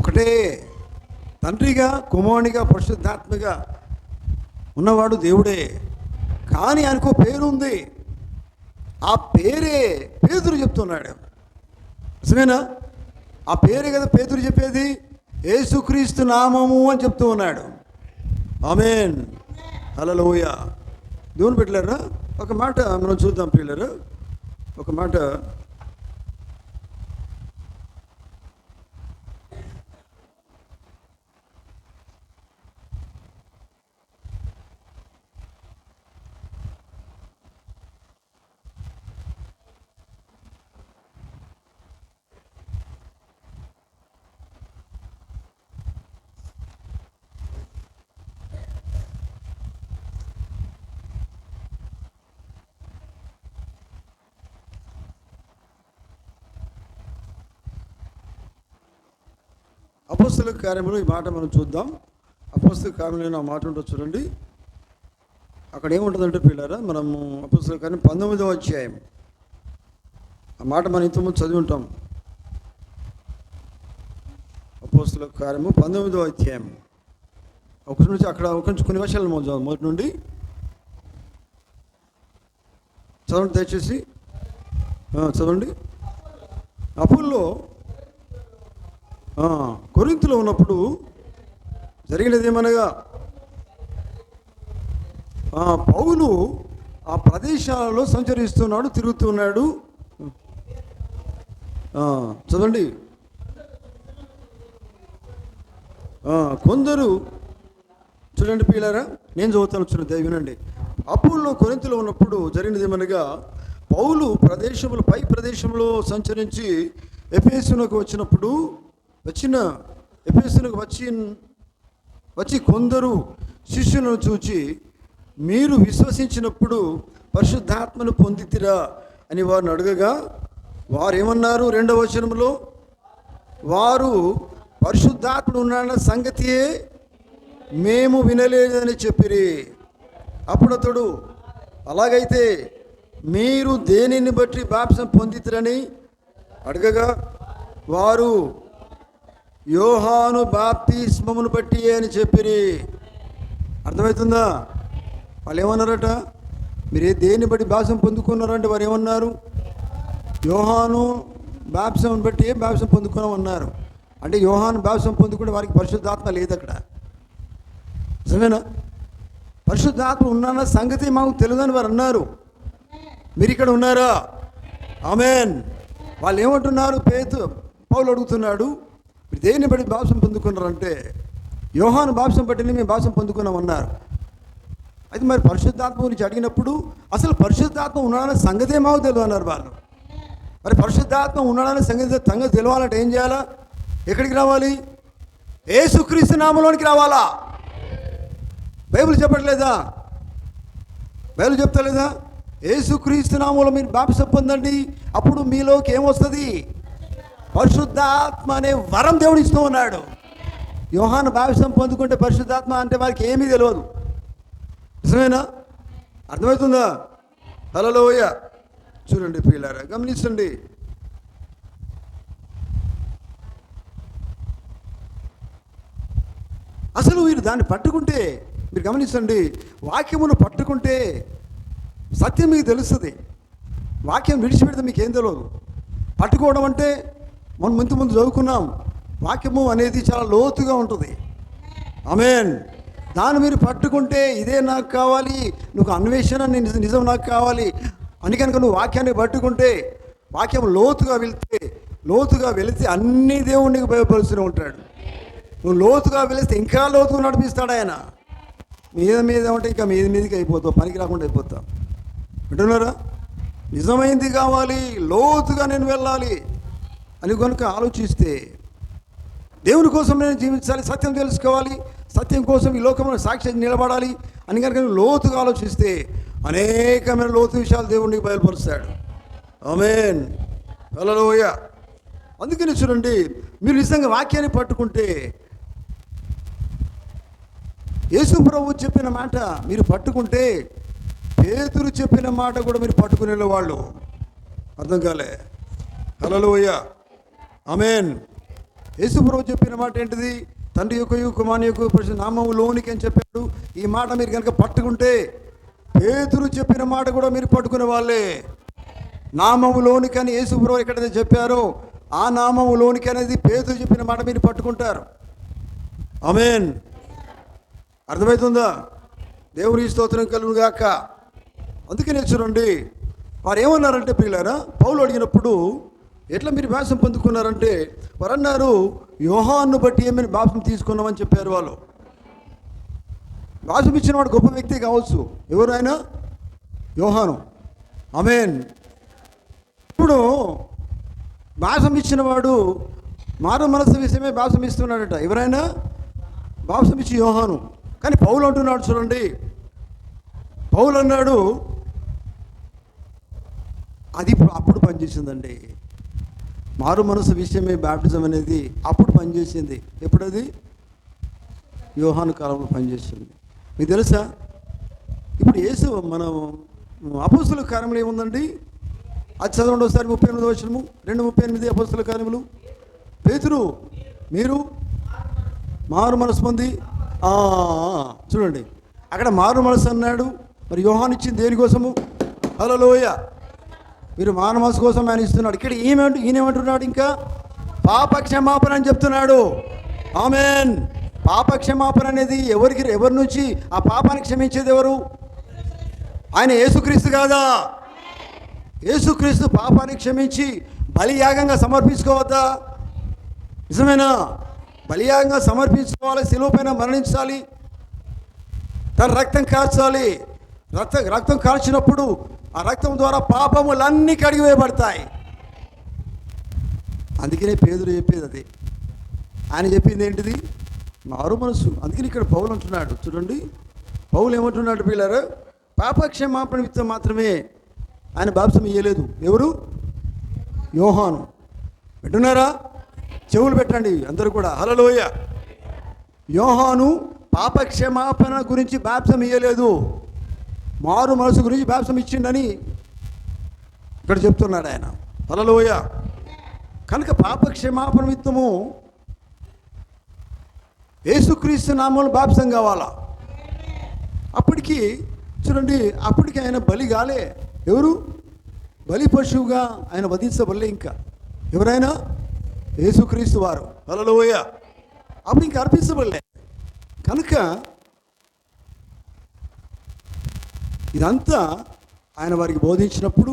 ఒకటే. తండ్రిగా కుమారునిగా పరిశుద్ధాత్మగా ఉన్నవాడు దేవుడే. కానీ ఆయనకు పేరు ఉంది, ఆ పేరే పేతురు చెప్తున్నాడు. నిజమేనా? ఆ పేరే కదా పేతురు చెప్పేది, యేసుక్రీస్తు నామము అని చెప్తూ ఉన్నాడు. ఆమేన్. హల్లెలూయా. దేవుని బిడ్డలారా, ఒక మాట మనం చూద్దాం పిల్లలు. ఒక మాట అపోస్తల కార్యములు ఈ మాట మనం చూద్దాం. అపోస్తల కార్యములు ఆ మాట ఉంటుంది చూడండి. అక్కడ ఏముంటుందంటే పిల్లరా, మనము అపోస్తల కార్యం 19వ అధ్యాయం ఆ మాట మనం ఇంతకుముందు చదివి ఉంటాం. అపోస్తల కార్యము 19వ అధ్యాయం ఒకటి నుంచి అక్కడ కొంచెం కొన్ని వర్షాలు మొదటి నుండి చదవండి దయచేసి. చదవండి. అపోల్లో కొరింథులో ఉన్నప్పుడు జరిగినదేమనగా, పౌలు ఆ ప్రదేశాలలో సంచరిస్తున్నాడు, తిరుగుతున్నాడు. చదవండి. కొందరు చూడండి పిల్లారా, నేను చదువుతాను చూడండి, వినండి. అపోల్లో కొరింథులో ఉన్నప్పుడు జరిగినదేమనగా, పౌలు పై ప్రదేశంలో సంచరించి ఎఫెసునకు వచ్చి కొందరు శిష్యులను చూచి, మీరు విశ్వసించినప్పుడు పరిశుద్ధాత్మను పొందితిరా అని వారిని అడగగా, వారు ఏమన్నారు? 2వ వచనంలో, వారు పరిశుద్ధాత్ముడు ఉన్నాడన్న సంగతియే మేము వినలేదని చెప్పిరి. అప్పుడు అతడు, అలాగైతే మీరు దేనిని బట్టి బాప్తిసం పొందితిరని అడగగా, వారు యోహాను బాప్తిస్మమును బట్టి అని చెప్పిరి. అర్థమవుతుందా? వాళ్ళు ఏమన్నారట? మీరు దేన్ని బట్టి బాప్తిసం పొందుకున్నారంటే వారు ఏమన్నారు? యోహాను బాప్తిసం బట్టి బాప్తిసం పొందుకున్నామన్నారు. అంటే యోహాను బాప్తిసం పొందుకుంటే వారికి పరిశుద్ధాత్మ లేదు అక్కడ. నిజమేనా? పరిశుద్ధాత్మ ఉన్న సంగతి మాకు తెలియదని వారు అన్నారు. మీరు ఇక్కడ ఉన్నారా? ఆమేన్. వాళ్ళు ఏమంటున్నారు? పౌలు అడుగుతున్నాడు, మీరు దేన్ని బట్టి బాప్తిసం పొందుకున్నారంటే యోహాను బాప్తిసం బట్టి మేము బాప్తిసం పొందుకున్నామన్నారు. అయితే మరి పరిశుద్ధాత్మ గురించి అడిగినప్పుడు అసలు పరిశుద్ధాత్మ ఉన్నాడనే సంగతే మాకు తెలియదు అన్నారు వాళ్ళు. మరి పరిశుద్ధాత్మ ఉన్నాడనే సంగతి తెలియాలంటే ఏం చేయాలా? ఎక్కడికి రావాలి? యేసుక్రీస్తు నామములోనికి రావాలా? బైబిల్ చెప్పట్లేదా? బైబిల్ చెప్తలేదా? యేసుక్రీస్తు నామములో మీరు బాప్తిసం పొందండి, అప్పుడు మీలోకి ఏమొస్తుంది? పరిశుద్ధాత్మ అనే వరం దేవుడు ఇస్తూ ఉన్నాడు. యోహాను బాప్తిసం పొందుకుంటే పరిశుద్ధాత్మ అంటే వారికి ఏమీ తెలియదు. నిజమేనా? అర్థమవుతుందా? హల్లెలూయా. చూడండి ప్రియులారా, గమనించండి. అసలు మీరు దాన్ని పట్టుకుంటే, మీరు గమనించండి, వాక్యమును పట్టుకుంటే సత్యం మీకు తెలుస్తుంది. వాక్యం విడిచిపెడితే మీకు ఏం తెలియదు. పట్టుకోవడం అంటే మనం ముందు చదువుకున్నాం, వాక్యము అనేది చాలా లోతుగా ఉంటుంది. ఆమేన్. దాన్ని మీరు పట్టుకుంటే ఇదే నాకు కావాలి, నువ్వు అన్వేషణ నిజం నాకు కావాలి అని కనుక నువ్వు వాక్యాన్ని పట్టుకుంటే, వాక్యం లోతుగా వెళితే అన్ని దేవుడికి భయపరుస్తూనే ఉంటాడు. నువ్వు లోతుగా వెళితే ఇంకా లోతుగా నడిపిస్తాడు ఆయన. మీద ఉంటే ఇంకా మీదకి అయిపోతావు, పనికి రాకుండా అయిపోతావు. వింటున్నారా? నిజమైంది కావాలి, లోతుగా నేను వెళ్ళాలి అని కనుక ఆలోచిస్తే, దేవుని కోసం నేను జీవించాలి, సత్యం తెలుసుకోవాలి, సత్యం కోసం ఈ లోకంలో సాక్షి నిలబడాలి అని కనుక లోతుగా ఆలోచిస్తే అనేకమైన లోతు విషయాలు దేవుడికి బయలుపరుస్తాడు. ఆమేన్. హల్లెలూయా. అందుకని చూడండి, మీరు నిజంగా వాక్యాన్ని పట్టుకుంటే, యేసు ప్రభువు చెప్పిన మాట మీరు పట్టుకుంటే, పేతురు చెప్పిన మాట కూడా మీరు పట్టుకునే వాళ్ళు. అర్థం కాలే? హల్లెలూయా. ఆమేన్. యేసు ప్రభు చెప్పిన మాట ఏంటిది? తండ్రి యొక్క కుమారుని యొక్క పరిశుద్ధ నామములోనికి అని చెప్పాడు. ఈ మాట మీరు కనుక పట్టుకుంటే, పేతురు చెప్పిన మాట కూడా మీరు పట్టుకునే వాళ్ళే. నామములోనికి అని యేసు ప్రభు ఎక్కడైతే చెప్పారో ఆ నామములోనికి అనేది పేతురు చెప్పిన మాట మీరు పట్టుకుంటారు. ఆమేన్. అర్థమవుతుందా? దేవుని స్తోత్రం కలుగును గాక. అందుకనే చూడండి, వారు ఏమన్నారంటే ప్రియులారా, పౌలు అడిగినప్పుడు ఎట్లా మీరు బాప్తిసం పొందుకున్నారంటే వారు అన్నారు, యోహాను బట్టి ఏమైనా బాప్తిసం తీసుకున్నామని చెప్పారు వాళ్ళు. బాప్తిసం ఇచ్చిన వాడు గొప్ప వ్యక్తి కావచ్చు. ఎవరు ఆయన? యోహాను. ఆమేన్. ఇప్పుడు బాప్తిసం ఇచ్చిన వాడు మారు మనసు విషయమే బాప్తిసం ఇస్తున్నాడట. ఎవరైనా బాప్తిసం ఇచ్చి యోహాను. కానీ పౌలు అంటున్నాడు చూడండి, పౌలు అన్నాడు అది అప్పుడు పనిచేసిందండి. మారు మనసు విషయమే బాప్టిజం అనేది అప్పుడు పనిచేసింది. ఎప్పుడది? యోహాను కాలంలో పనిచేసింది. మీకు తెలుసా? ఇప్పుడు యేసు మనం అపోస్తలుల కార్యములు ఏముందండి? అది చదవండి ఒకసారి. 38వ వచనము, 2:38 అపోస్తలుల కార్యములు. పేతురు, మీరు మారు మనసు పొంది, చూడండి అక్కడ మారు మనసు అన్నాడు. మరి యోహాను ఇచ్చింది దేనికోసము? హల్లెలూయా. మీరు మారు మనసు కోసం ఆయన ఇస్తున్నాడు. ఇక్కడ ఈయనేమంటున్నాడు? ఇంకా పాప క్షమాపణ అని చెప్తున్నాడు. ఆమేన్. పాప క్షమాపణ అనేది ఎవరి నుంచి ఆ పాపాన్ని క్షమించేది ఎవరు? ఆయన యేసుక్రీస్తు కాదా? యేసుక్రీస్తు పాపాన్ని క్షమించి బలియాగంగా సమర్పించుకోవద్దా? నిజమేనా? బలియాగంగా సమర్పించుకోవాలి, శిలువ పైన మరణించాలి, తన రక్తం కార్చాలి. రక్తం కార్చినప్పుడు ఆ రక్తం ద్వారా పాపములన్నీ కడిగివేయబడతాయి. అందుకనే పేతురు చెప్పేది అదే. ఆయన చెప్పింది ఏంటిది? మారు మనసు. అందుకని ఇక్కడ పౌలు అంటున్నాడు చూడండి. పౌలు ఏమంటున్నాడు పిల్లలు? పాపక్షమాపణ నిమిత్తం మాత్రమే ఆయన బాప్తిసం ఇయ్యలేదు. ఎవరు? యోహాను. వింటున్నారా? చెవులు పెట్టండి అందరూ కూడా. హల్లెలూయ. యోహాను పాపక్షమాపణ గురించి బాప్తిసం ఇయ్యలేదు, మారు మనసు గురించి బాప్తిసం ఇచ్చిండని ఇక్కడ చెప్తున్నాడు ఆయన. హల్లెలూయ. కనుక పాపక్షమాపణ నిమిత్తము యేసుక్రీస్తు నామములో బాప్తిసం కావాలా. అప్పటికి చూడండి, అప్పటికి ఆయన బలి కాలే. ఎవరు? బలి పశువుగా ఆయన వధించబడలే. ఇంకా ఎవరైనా? యేసుక్రీస్తు వారు. హల్లెలూయ. అప్పుడు ఇంకా అర్పించబడలే. కనుక ఇదంతా ఆయన వారికి బోధించినప్పుడు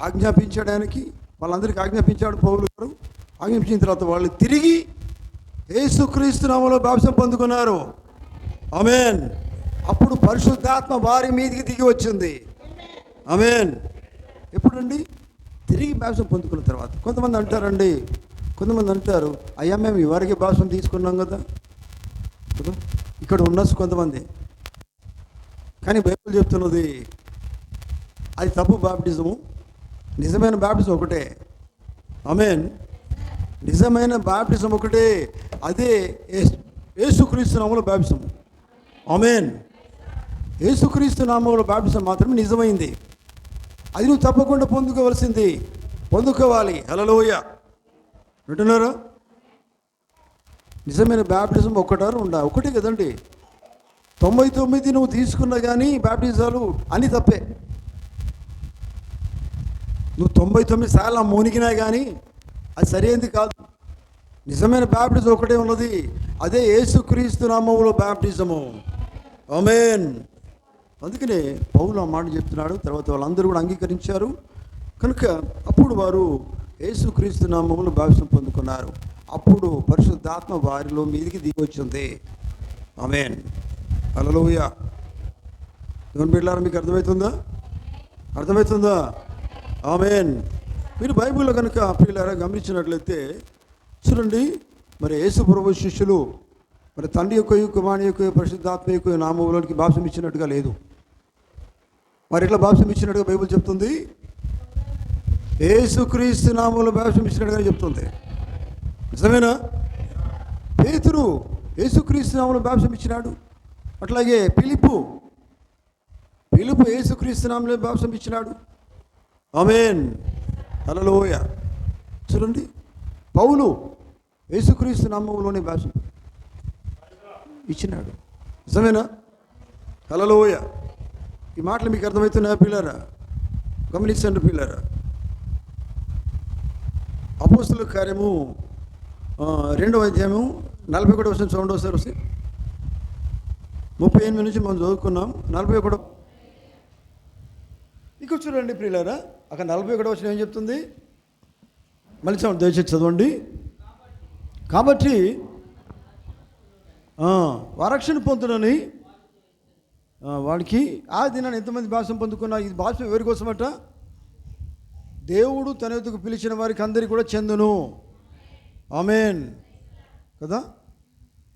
ఆజ్ఞాపించాడు. ఆయనకి వాళ్ళందరికీ ఆజ్ఞాపించాడు పౌలు గారు. ఆజ్ఞాపించిన తర్వాత వాళ్ళు తిరిగి యేసుక్రీస్తు నామములో బాప్తిసం పొందుకున్నారు. ఆమేన్. అప్పుడు పరిశుద్ధాత్మ వారి మీదకి దిగి వచ్చింది. ఆమేన్. ఎప్పుడండి? తిరిగి బాప్తిసం పొందుకున్న తర్వాత. కొంతమంది అంటారు, అయ్యా మేము ఇవరికి బాప్తిసం తీసుకున్నాం కదా. ఇక్కడ ఉన్న కొంతమంది, కానీ బైబిల్ చెప్తున్నది అది తప్పు బాప్టిజము. నిజమైన బాప్టిజం ఒకటే. ఆమేన్. నిజమైన బాప్టిజం ఒకటే, అదే యేసుక్రీస్తు నామములో బాప్టిజం. ఆమేన్. యేసుక్రీస్తు నామములో బాప్టిజం మాత్రమే నిజమైంది. అది నువ్వు తప్పకుండా పొందుకోవాలి. హల్లెలూయ. వింటున్నారా? నిజమైన బ్యాప్టిజం ఒకటే కదండి. 99 నువ్వు తీసుకున్నా కానీ బ్యాప్టిజాలు అన్నీ తప్పే. నువ్వు 99 సార్లు మునిగినా కానీ అది సరైనది కాదు. నిజమైన బ్యాప్టిజం ఒకటే ఉన్నది, అదే యేసుక్రీస్తు నామములో బ్యాప్టిజము. ఆమేన్. అందుకనే పౌలు ఆ మాట చెప్తున్నాడు. తర్వాత వాళ్ళందరూ కూడా అంగీకరించారు. కనుక అప్పుడు వారు యేసుక్రీస్తు నామములో బాప్తిసం పొందుకున్నారు. అప్పుడు పరిశుద్ధాత్మ వారిలో మీదికి దిగి వచ్చింది. ఆమేన్. హల్లెలూయా. దేవుని బిడ్డలారా, మీకు అర్థమవుతుందా? ఆమేన్. మీరు బైబిల్లో కనుక ప్రియులారా గమనించినట్లయితే చూడండి, మరి యేసు ప్రభు శిష్యులు మరి తండ్రి యొక్క కుమారుని యొక్క పరిశుద్ధాత్మ యొక్క నామములోనికి బాప్తిసం ఇచ్చినట్టుగా లేదు. మరి ఇట్లా బాప్తిసం ఇచ్చినట్టుగా బైబిల్ చెప్తుంది. యేసుక్రీస్తు నామములో బాప్తిసం ఇచ్చినట్టుగా చెప్తుంది. నిజమేనా? పేతురు యేసుక్రీస్తు నామములో బాప్తిసం ఇచ్చినాడు. అట్లాగే ఫిలిప్పు యేసుక్రీస్తు నామములో బాప్తిసం ఇచ్చినాడు. ఆమేన్. హల్లెలూయ. చూడండి, పౌలు యేసుక్రీస్తు నామములోనే బాప్తిసం ఇచ్చినాడు. నిజమేనా? హల్లెలూయ. ఈ మాటలు మీకు అర్థమవుతున్నాయా పిల్లారా? గమనించండి పిల్లారా. అపోస్తలుల కార్యము 2వ అధ్యాయము 41వ వచనం చూడండి ఒకసారి. 38 నుంచి మనం చదువుకున్నాం. 41 ఇక చూడండి ప్రియులారా, అక్కడ 41వ వచనం ఏం చెప్తుంది? మళ్ళీ దయచేసి చదవండి. కాబట్టి వరక్షణ పొందునని వాడికి ఆ దినాన్ని ఎంతమంది బాప్తిసం పొందుకున్నా? ఇది బాప్తిసం ఎవరి కోసమట? దేవుడు తన యొద్దకు పిలిచిన వారికి అందరికీ కూడా చెందును. ఆమేన్ కదా.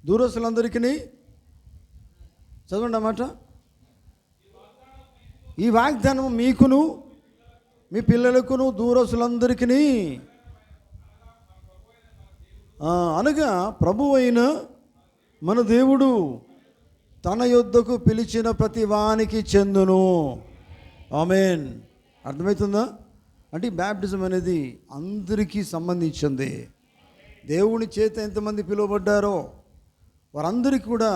దూరస్తులందరికీ చదవండి అన్నమాట. ఈ వాగ్దానం మీకును మీ పిల్లలకును దూరస్తులందరికీ అనగా ప్రభువు అయిన మన దేవుడు తన యొద్దకు పిలిచిన ప్రతి వానికి చెందును. ఆమేన్. అర్థమవుతుందా? అంటే బ్యాప్టిజం అనేది అందరికీ సంబంధించింది. దేవుని చేత ఎంతమంది పిలువబడ్డారో వారందరికీ కూడా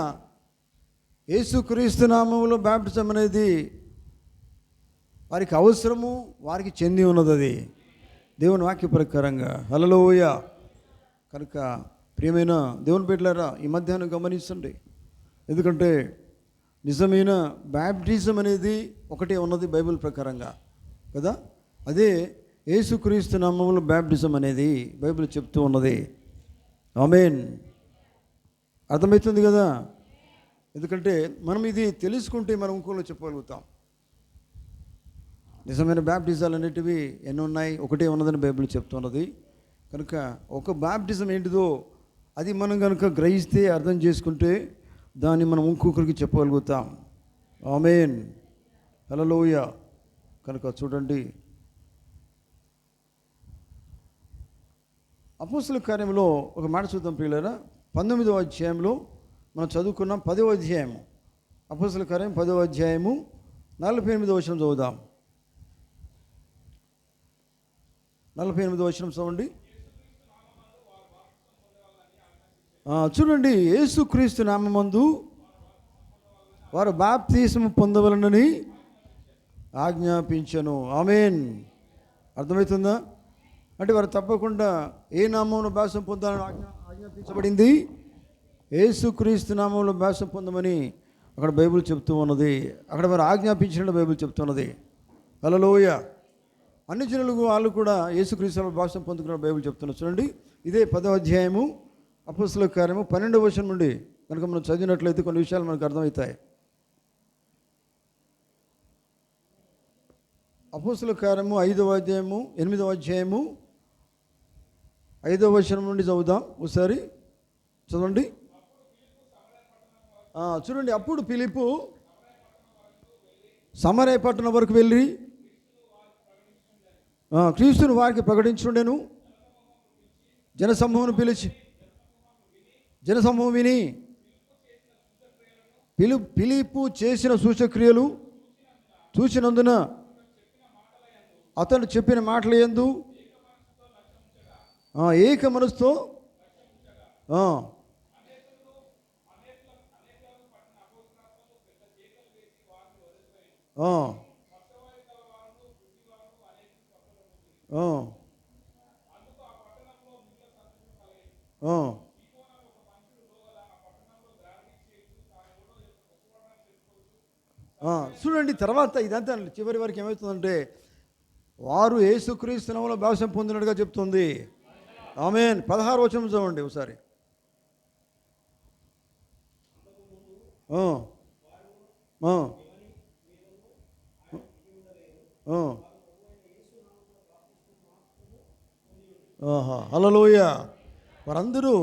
యేసుక్రీస్తు నామములో బ్యాప్టిజం అనేది వారికి అవసరము, వారికి చెంది ఉన్నది. అది దేవుని వాక్య ప్రకారంగా. హల్లెలూయ. కనుక ప్రియమైన దేవుని బిడ్డలారా, ఈ మధ్యాహ్నం గమనించండి. ఎందుకంటే నిజమైన బ్యాప్టిజం అనేది ఒకటే ఉన్నది బైబిల్ ప్రకారంగా కదా. అదే యేసుక్రీస్తు నామములో బ్యాప్టిజం అనేది బైబిల్ చెప్తూ ఉన్నది. ఆమేన్. అర్థమవుతుంది కదా. ఎందుకంటే మనం ఇది తెలుసుకుంటే మనం ఇంకోలో చెప్పగలుగుతాం. నిజమైన బ్యాప్టిజాలు అనేటివి ఎన్ని ఉన్నాయి? ఒకటే ఉన్నదని బైబిల్ చెప్తున్నది. కనుక ఒక బ్యాప్టిజం ఏంటిదో అది మనం కనుక గ్రహిస్తే, అర్థం చేసుకుంటే దాన్ని మనం ఇంకొకరికి చెప్పగలుగుతాం. ఆమేన్, హల్లెలూయా. కనుక చూడండి, అపోస్తలుల కార్యంలో ఒక మాట చూద్దాం ప్రియులారా. 19వ అధ్యాయంలో మనం చదువుకున్నాం. 10వ అధ్యాయము, అపోస్తలుల కార్యం 10వ అధ్యాయము 48వ వచనం చదువుదాం. 48వ వచనం చదవండి. చూడండి, యేసుక్రీస్తు నామమందు వారు బాప్తిస్మము పొందవలనని ఆజ్ఞాపించను. ఆమేన్. అర్థమవుతుందా? అంటే వారు తప్పకుండా ఏ నామంలో బాప్తిసం పొందాలని ఆజ్ఞాపించబడింది? యేసుక్రీస్తు నామంలో బాప్తిసం పొందమని అక్కడ బైబిల్ చెప్తూ ఉన్నది. అక్కడ వారు ఆజ్ఞాపించినట్టు బైబిల్ చెప్తున్నది. హల్లెలూయా. అన్ని జనులకు వాళ్ళు కూడా యేసుక్రీస్తు బాప్తిసం పొందుకున్న బైబిల్ చెప్తున్నారు. చూడండి, ఇదే 10వ అధ్యాయము అపోస్తలుల కార్యము 12వ వచనం నుండి కనుక మనం చదివినట్లయితే కొన్ని విషయాలు మనకు అర్థమవుతాయి. అపోస్తలుల కార్యము 5వ అధ్యాయము 8వ అధ్యాయము 5వ వచనం నుండి చదువుదాం ఒకసారి. చదవండి. చూడండి, అప్పుడు ఫిలిప్పు సమరయ పట్టణం వరకు వెళ్ళి క్రీస్తును వారికి ప్రకటించుండెను. జనసమూహం విని ఫిలిప్పు చేసిన సూచక్రియలు చూసినందున అతను చెప్పిన మాటల యందు ఏక మనసుతో చూడండి, తర్వాత ఇదంతా చివరి వరకు ఏమవుతుందంటే వారు యేసుక్రీస్తు నామములో బాప్తిసం పొందినట్టుగా చెప్తుంది. ఆమేన్. 16వ వచనం చూడండి ఒకసారి. హల్లెలూయా. వారందరూ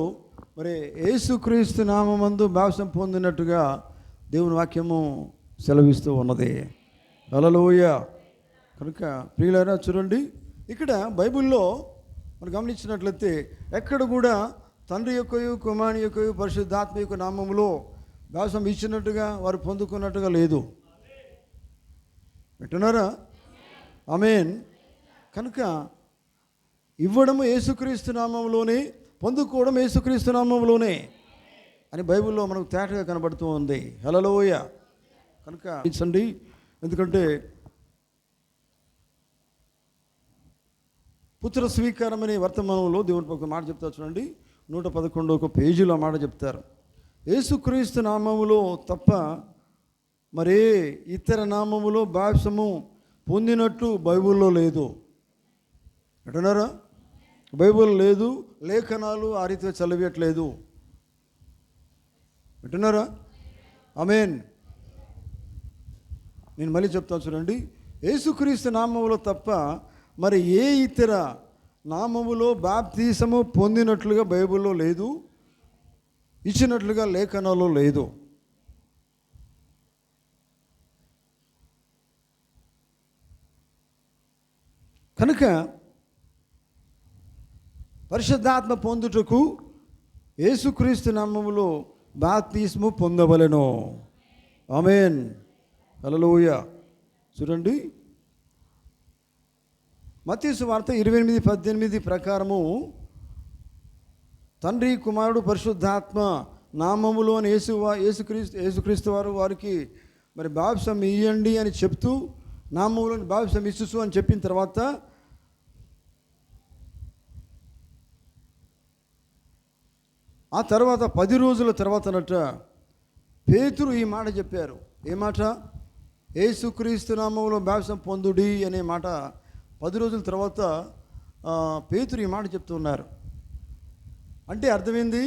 మరి యేసుక్రీస్తు నామమందు బాప్తిసం పొందినట్టుగా దేవుని వాక్యము సెలవిస్తూ ఉన్నది. హల్లెలూయా. కనుక ప్రియులారా చూడండి, ఇక్కడ బైబిల్లో మనం గమనించినట్లయితే ఎక్కడ కూడా తండ్రి యొక్కయు కుమారుని యొక్కయు పరిశుద్ధాత్మ యొక్క నామములో బాప్తిసం ఇచ్చినట్టుగా వారు పొందుకున్నట్టుగా లేదు. వింటున్నారా? ఆమేన్. కనుక ఇవ్వడము యేసుక్రీస్తు నామములోనే, పొందుకోవడం యేసుక్రీస్తు నామములోనే అని బైబిల్లో మనకు తేటగా కనబడుతూ ఉంది. హల్లెలూయా. కనుక ఇచ్చండి, ఎందుకంటే పుత్ర స్వీకారం అనే వర్తమానంలో దేవుని ఒక మాట చెప్తారు. చూడండి, 111 పేజీలో మాట చెప్తారు. యేసుక్రీస్తు నామములో తప్ప మరే ఇతర నామములో బాప్తిసము పొందినట్టు బైబిల్లో లేదు. అంటున్నారా? బైబిల్ లేదు, లేఖనాలు ఆ రీతిగా చదివేయట్లేదు. వింటున్నారా? ఆమేన్. నేను మళ్ళీ చెప్తాను చూడండి, యేసుక్రీస్తు నామములో తప్ప మరి ఏ ఇతర నామములో బాప్తిసము పొందినట్లుగా బైబిల్లో లేదు, ఇచ్చినట్లుగా లేఖనాల్లో లేదు. కనుక పరిశుద్ధాత్మ పొందుటకు యేసుక్రీస్తు నామములో బాప్తిస్ము పొందవలెను. ఆమేన్. హల్లెలూయా. చూడండి, మత్తయి సువార్త 28:18 ప్రకారము తండ్రి కుమారుడు పరిశుద్ధాత్మ నామములోని యేసుక్రీస్తు వారు వారికి మరి బాప్తిసం ఇయ్యండి అని చెప్తూ నామములోని బాప్తిసం ఇచ్చు అని చెప్పిన తర్వాత ఆ తర్వాత 10 రోజుల తర్వాతనట పేతురు ఈ మాట చెప్పారు. ఏ మాట? యేసుక్రీస్తు నామములో బాప్తిసం పొందుడి అనే మాట 10 రోజుల తర్వాత పేతురు ఈ మాట చెప్తున్నారు. అంటే అర్థమైంది,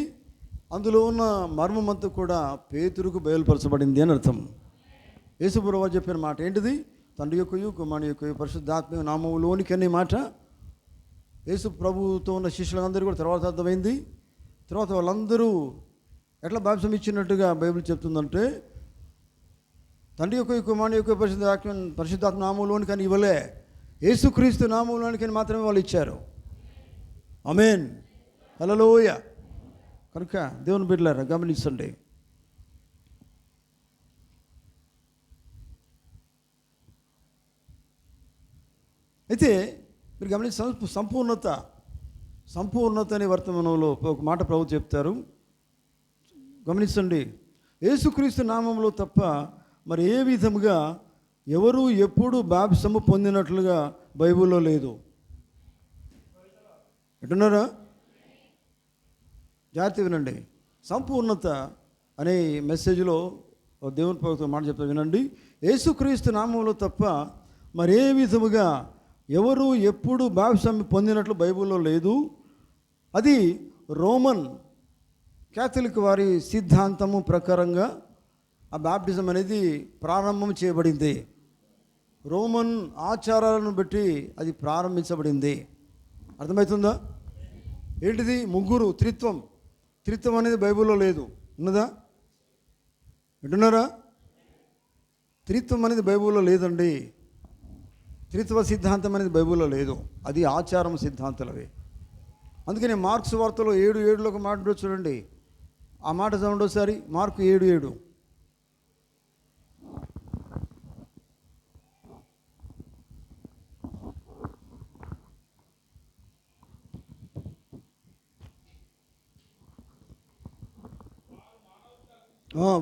అందులో ఉన్న మర్మమంతా కూడా పేతురుకు బయలుపరచబడింది అని అర్థం. యేసుప్రభువు చెప్పిన మాట ఏంటిది? తండ్రి యొక్కయు కుమారుని యొక్కయు పరిశుద్ధాత్మ నామములోనికి అనే మాట యేసు ప్రభువుతో ఉన్న శిష్యులందరూ కూడా తర్వాత అర్థమైంది. తర్వాత వాళ్ళందరూ ఎట్లా బాప్తిసం ఇచ్చినట్టుగా బైబిల్ చెప్తుందంటే, తండ్రి యొక్క కుమారుని యొక్క పరిశుద్ధాత్మ నామంలోనికి అని ఇవ్వలే, యేసుక్రీస్తు నామంలోనికి అని మాత్రమే వాళ్ళు ఇచ్చారు. ఆమేన్, హల్లెలూయా. కనుక దేవుని బిడ్డలారా గమనించండి. అయితే మీరు గమనించ సంపూర్ణత అనే వర్తమానంలో ఒక మాట ప్రభు చెప్తారు. గమనించండి, యేసుక్రీస్తు నామంలో తప్ప మరి ఏ విధముగా ఎవరు ఎప్పుడు బాప్తిసము పొందినట్లుగా బైబిల్లో లేదు. ఎట్టున్నారా? జాగ్రత్త వినండి. సంపూర్ణత అనే మెసేజ్లో దేవుని ప్రభుత్వం మాట చెప్తా వినండి. యేసుక్రీస్తు నామంలో తప్ప మరే విధముగా ఎవరు ఎప్పుడు బాప్తిసం పొందినట్లు బైబిల్లో లేదు. అది రోమన్ క్యాథలిక్ వారి సిద్ధాంతము ప్రకారంగా ఆ బాప్టిజం అనేది ప్రారంభం చేయబడింది. రోమన్ ఆచారాలను బట్టి అది ప్రారంభించబడింది. అర్థమవుతుందా? ఏంటిది? ముగ్గురు త్రిత్వం అనేది బైబిల్లో లేదు. ఉన్నదా? వింటున్నారా? త్రిత్వం అనేది బైబిల్లో లేదండి. త్రిత్వ సిద్ధాంతం అనేది బైబిల్లో లేదు. అది ఆచారం సిద్ధాంతాలవి. అందుకని మార్క్స్ వార్తలో 7:7 ఒక మాట చూడండి. ఆ మాట చదవండి ఒకసారి. మార్కు 7:7.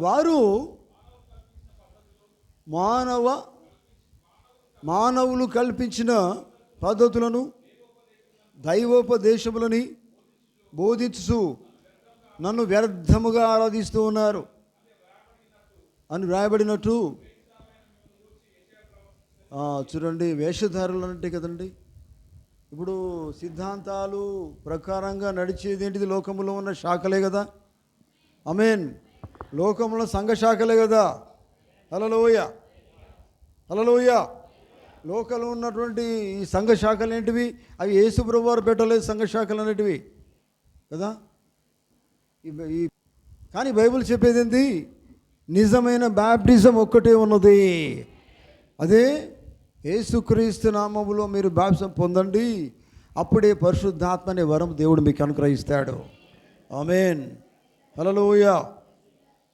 వారు మానవులు కల్పించిన పద్ధతులను దైవోపదేశములని బోధించు నన్ను వ్యర్థముగా ఆరాధిస్తూ ఉన్నారు అని వ్రాయబడినట్టు. చూడండి, వేషధారులు అంటే కదండి. ఇప్పుడు సిద్ధాంతాలు ప్రకారంగా నడిచేది ఏంటిది? లోకంలో ఉన్న శాఖలే కదా. ఆమేన్. లోకంలో సంఘ శాఖలే కదా. హల్లెలూయా, హల్లెలూయా. లోకంలో ఉన్నటువంటి ఈ సంఘ శాఖలు ఏంటివి? అవి యేసు ప్రభువు వారు పెట్టలేదు సంఘ శాఖలు అనేటివి కదా. కానీ బైబిల్ చెప్పేది ఏంటి? నిజమైన బాప్టిజం ఒక్కటే ఉన్నది. అదే యేసుక్రీస్తు నామములో మీరు బాప్టిజం పొందండి, అప్పుడే పరిశుద్ధాత్మ అనే వరం దేవుడు మీకు అనుగ్రహిస్తాడు. ఆమేన్, హల్లెలూయా.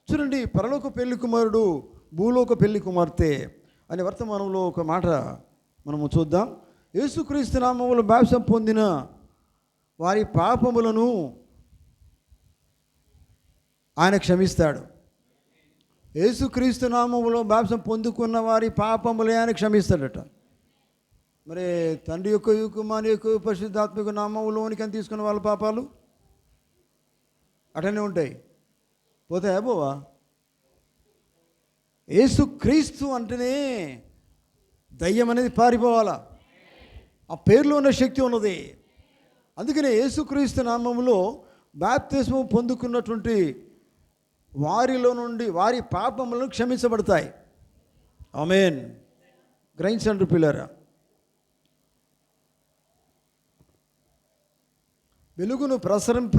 చూడండి, పరలోక పెళ్లి కుమారుడు, భూలోక పెళ్లి కుమార్తె అనే వర్తమానంలో ఒక మాట మనము చూద్దాం. యేసుక్రీస్తు నామములో బాప్తిసం పొందిన వారి పాపములను ఆయన క్షమిస్తాడు. యేసుక్రీస్తు నామములో బాప్తిసం పొందుకున్న వారి పాపములే ఆయన క్షమిస్తాడట. మరి తండ్రి యొక్క కుమారుని యొక్క పరిశుద్ధాత్మక నామములోనికి అని తీసుకున్న వాళ్ళ పాపాలు అటనే ఉంటాయి, పోతాయా? పోవా? యేసుక్రీస్తు అంటేనే దయ్యం అనేది పారిపోవాలా. ఆ పేరులో ఉన్న శక్తి ఉన్నది. అందుకనే యేసుక్రీస్తు నామములో బాప్తిస్మం పొందుకున్నటువంటి వారిలో నుండి వారి పాపములను క్షమించబడతాయి. ఆమేన్. గ్రహించండి పిల్లరా. వెలుగును ప్రసరింప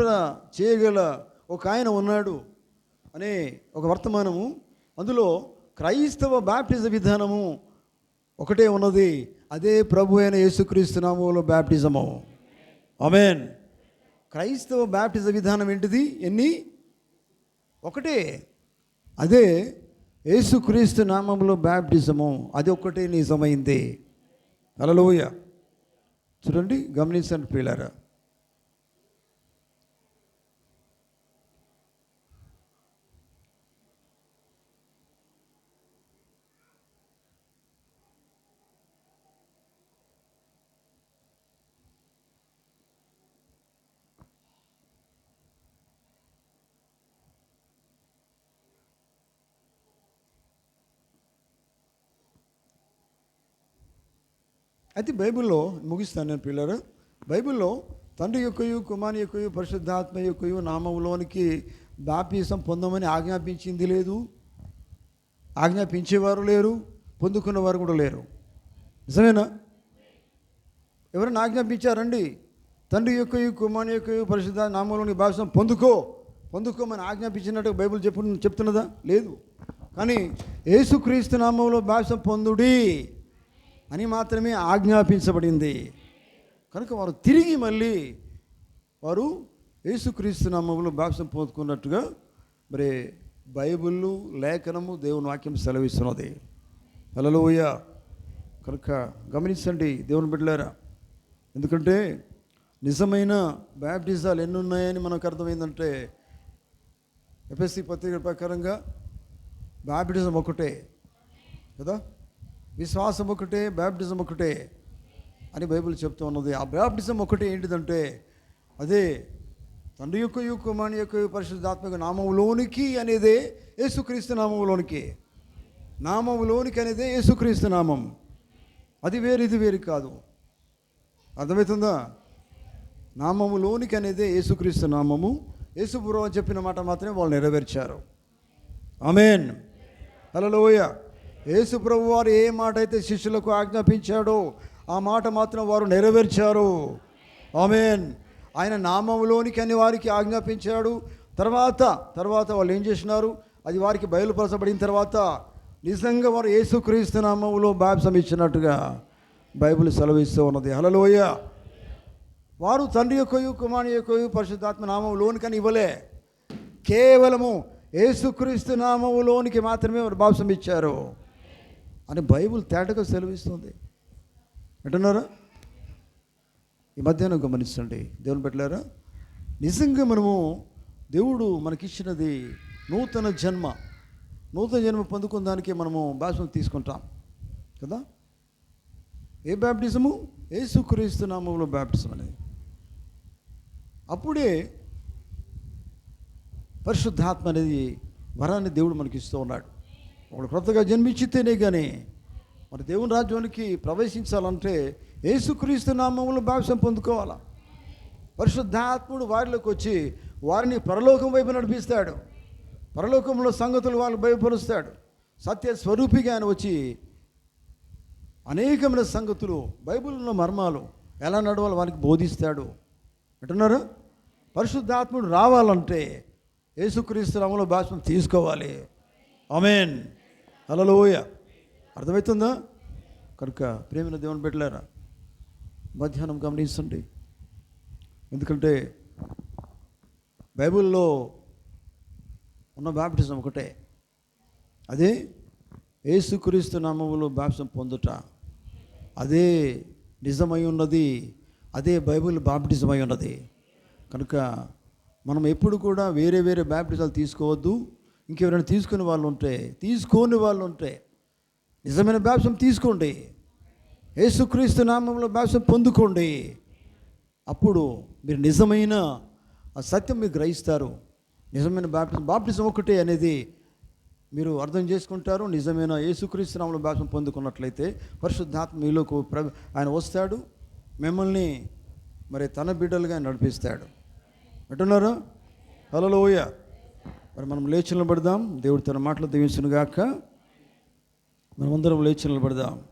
చేయగల ఒక ఆయన ఉన్నాడు అనే ఒక వర్తమానము. అందులో క్రైస్తవ బాప్టిజ విధానము ఒకటే ఉన్నది. అదే ప్రభు అయిన యేసుక్రీస్తు నామములో బాప్టిజము. ఆమేన్. క్రైస్తవ బాప్టిజ విధానం ఏంటిది? ఒకటే. అదే యేసుక్రీస్తు నామములో బాప్టిజము. అది ఒక్కటే నిజమైంది. హల్లెలూయా. చూడండి, గమనించండి ప్రియులారా. అయితే బైబిల్లో ముగిస్తాను నేను పిల్లలు. బైబిల్లో తండ్రి యొక్కయు కుమారుని యొక్కయు పరిశుద్ధాత్మ యొక్కయు నామములోనికి బాప్తిసం పొందమని ఆజ్ఞాపించింది లేదు, ఆజ్ఞాపించేవారు లేరు. పొందుకున్న వారు కూడా లేరు. నిజమేనా? ఎవరైనా ఆజ్ఞాపించారండి, తండ్రి యొక్క కుమారుని యొక్క పరిశుద్ధ నామంలోని బాప్తిసం పొందుకోమని ఆజ్ఞాపించినట్టు బైబిల్ చెప్తున్నదా? లేదు. కానీ యేసుక్రీస్తు నామంలో బాప్తిసం పొందుడి అని మాత్రమే ఆజ్ఞాపించబడింది. కనుక వారు తిరిగి మళ్ళీ వారు యేసుక్రీస్తు నామంలో బాప్తిసం పొందుకున్నట్టుగా మరి బైబిల్ లేఖనము దేవుని వాక్యం సెలవిస్తున్నది. హల్లెలూయా. కనుక గమనించండి దేవుని బిడ్డలారా, ఎందుకంటే నిజమైన బ్యాప్టిజాలు ఎన్ని ఉన్నాయని మనకు అర్థమైందంటే, ఎఫెసీ పత్రిక ప్రకారంగా బ్యాప్టిజం ఒకటే కదా, విశ్వాసం ఒకటే, బ్యాప్టిజం ఒకటే అని బైబిల్ చెప్తూ ఉన్నది. ఆ బ్యాప్టిజం ఒకటే ఏంటిదంటే అదే తండ్రి యొక్క కుమారుని యొక్క పరిశుద్ధాత్మక నామములోనికి అనేదే యేసుక్రీస్తు నామములోనికి అనేదే యేసుక్రీస్తు నామం. అది వేరు, ఇది వేరు కాదు. అర్థమవుతుందా? నామములోనికి అనేదే యేసుక్రీస్తు నామము. యేసుప్రభువు చెప్పిన మాట మాత్రమే వాళ్ళు నెరవేర్చారు. ఆమేన్. హల్లెలూయా. యేసుప్రభువు వారు ఏ మాట అయితే శిష్యులకు ఆజ్ఞాపించాడో ఆ మాట మాత్రం వారు నెరవేర్చారు. ఆమేన్. ఆయన నామములోనికి అని వారికి ఆజ్ఞాపించాడు. తర్వాత వాళ్ళు ఏం చేసినారు? అది వారికి బయలుపరచబడిన తర్వాత నిజంగా వారు యేసుక్రీస్తు నామములో బాప్తిసం ఇచ్చినట్టుగా బైబిల్ సెలవిస్తూ ఉన్నది. హల్లెలూయా. వారు తండ్రి యొక్క కుమారుని యొక్క పరిశుద్ధాత్మ నామములోనికని ఇవ్వలే, కేవలము యేసుక్రీస్తు నామములోనికి మాత్రమే వారు బాప్తిసం ఇచ్చారు అని బైబిల్ తేటగా సెలవిస్తుంది. అంటున్నారా? ఈ మధ్యాహ్నం గమనించండి దేవుని బిడ్డలారా, నిజంగా మనము దేవుడు మనకిచ్చినది నూతన జన్మ పొందుకున్న దానికి మనము బాప్తిసం తీసుకుంటాం కదా. ఏ బాప్టిజము? యేసుక్రీస్తు నామములో బాప్టిజం అనేది. అప్పుడే పరిశుద్ధాత్మ అనేది వరాన్ని దేవుడు మనకి ఇస్తూ ఉన్నాడు. ఒకడు కొత్తగా జన్మించితేనే కానీ మరి దేవుని రాజ్యానికి ప్రవేశించాలంటే యేసుక్రీస్తు నామములో బాప్తిసం పొందుకోవాలా. పరిశుద్ధాత్ముడు వారిలోకి వచ్చి వారిని పరలోకం వైపు నడిపిస్తాడు. పరలోకంలో సంగతులు వాళ్ళు భయపరుస్తాడు. సత్య స్వరూపిగా ఆయన వచ్చి అనేకమైన సంగతులు, బైబిల్లో మర్మాలు ఎలా నడవాలో వారికి బోధిస్తాడు. అంటున్నారు. పరిశుద్ధాత్ముడు రావాలంటే యేసుక్రీస్తు నామములో బాప్తిసం తీసుకోవాలి. ఆమేన్. హల్లెలూయా. అర్థమవుతుందా? కనుక ప్రేమైన దేవుని బిడ్డలారా, మధ్యాహ్నం గమనించండి. ఎందుకంటే బైబిల్లో ఉన్న బాప్టిజం ఒకటే, అదే యేసుక్రీస్తు నామములో బాప్తిసం పొందుట. అదే నిజమై ఉన్నది, అదే బైబిల్ బాప్టిజం అయి ఉన్నది. కనుక మనం ఎప్పుడు కూడా వేరే బాప్టిజాలు తీసుకోవద్దు. ఇంకెవరైనా తీసుకోని వాళ్ళు ఉంటే నిజమైన బాప్తిసం తీసుకోండి. యేసుక్రీస్తు నామములో బాప్తిసం పొందుకోండి. అప్పుడు మీరు నిజమైన ఆ సత్యం మీరు గ్రహిస్తారు. నిజమైన బాప్టిజం ఒకటే అనేది మీరు అర్థం చేసుకుంటారు. నిజమైన యేసుక్రీస్తు నామములో బాప్తిసం పొందుకున్నట్లయితే పరిశుద్ధాత్మ మీలోకి ఆయన వస్తాడు, మిమ్మల్ని మరి తన బిడ్డలుగా నడిపిస్తాడు. అంటున్నారు. హల్లెలూయా. మరి మనం లేచి నిలబడదాం. దేవుడు తన మాటలు దీవించును గాక. మనమందరం లేచి నిలబడదాం.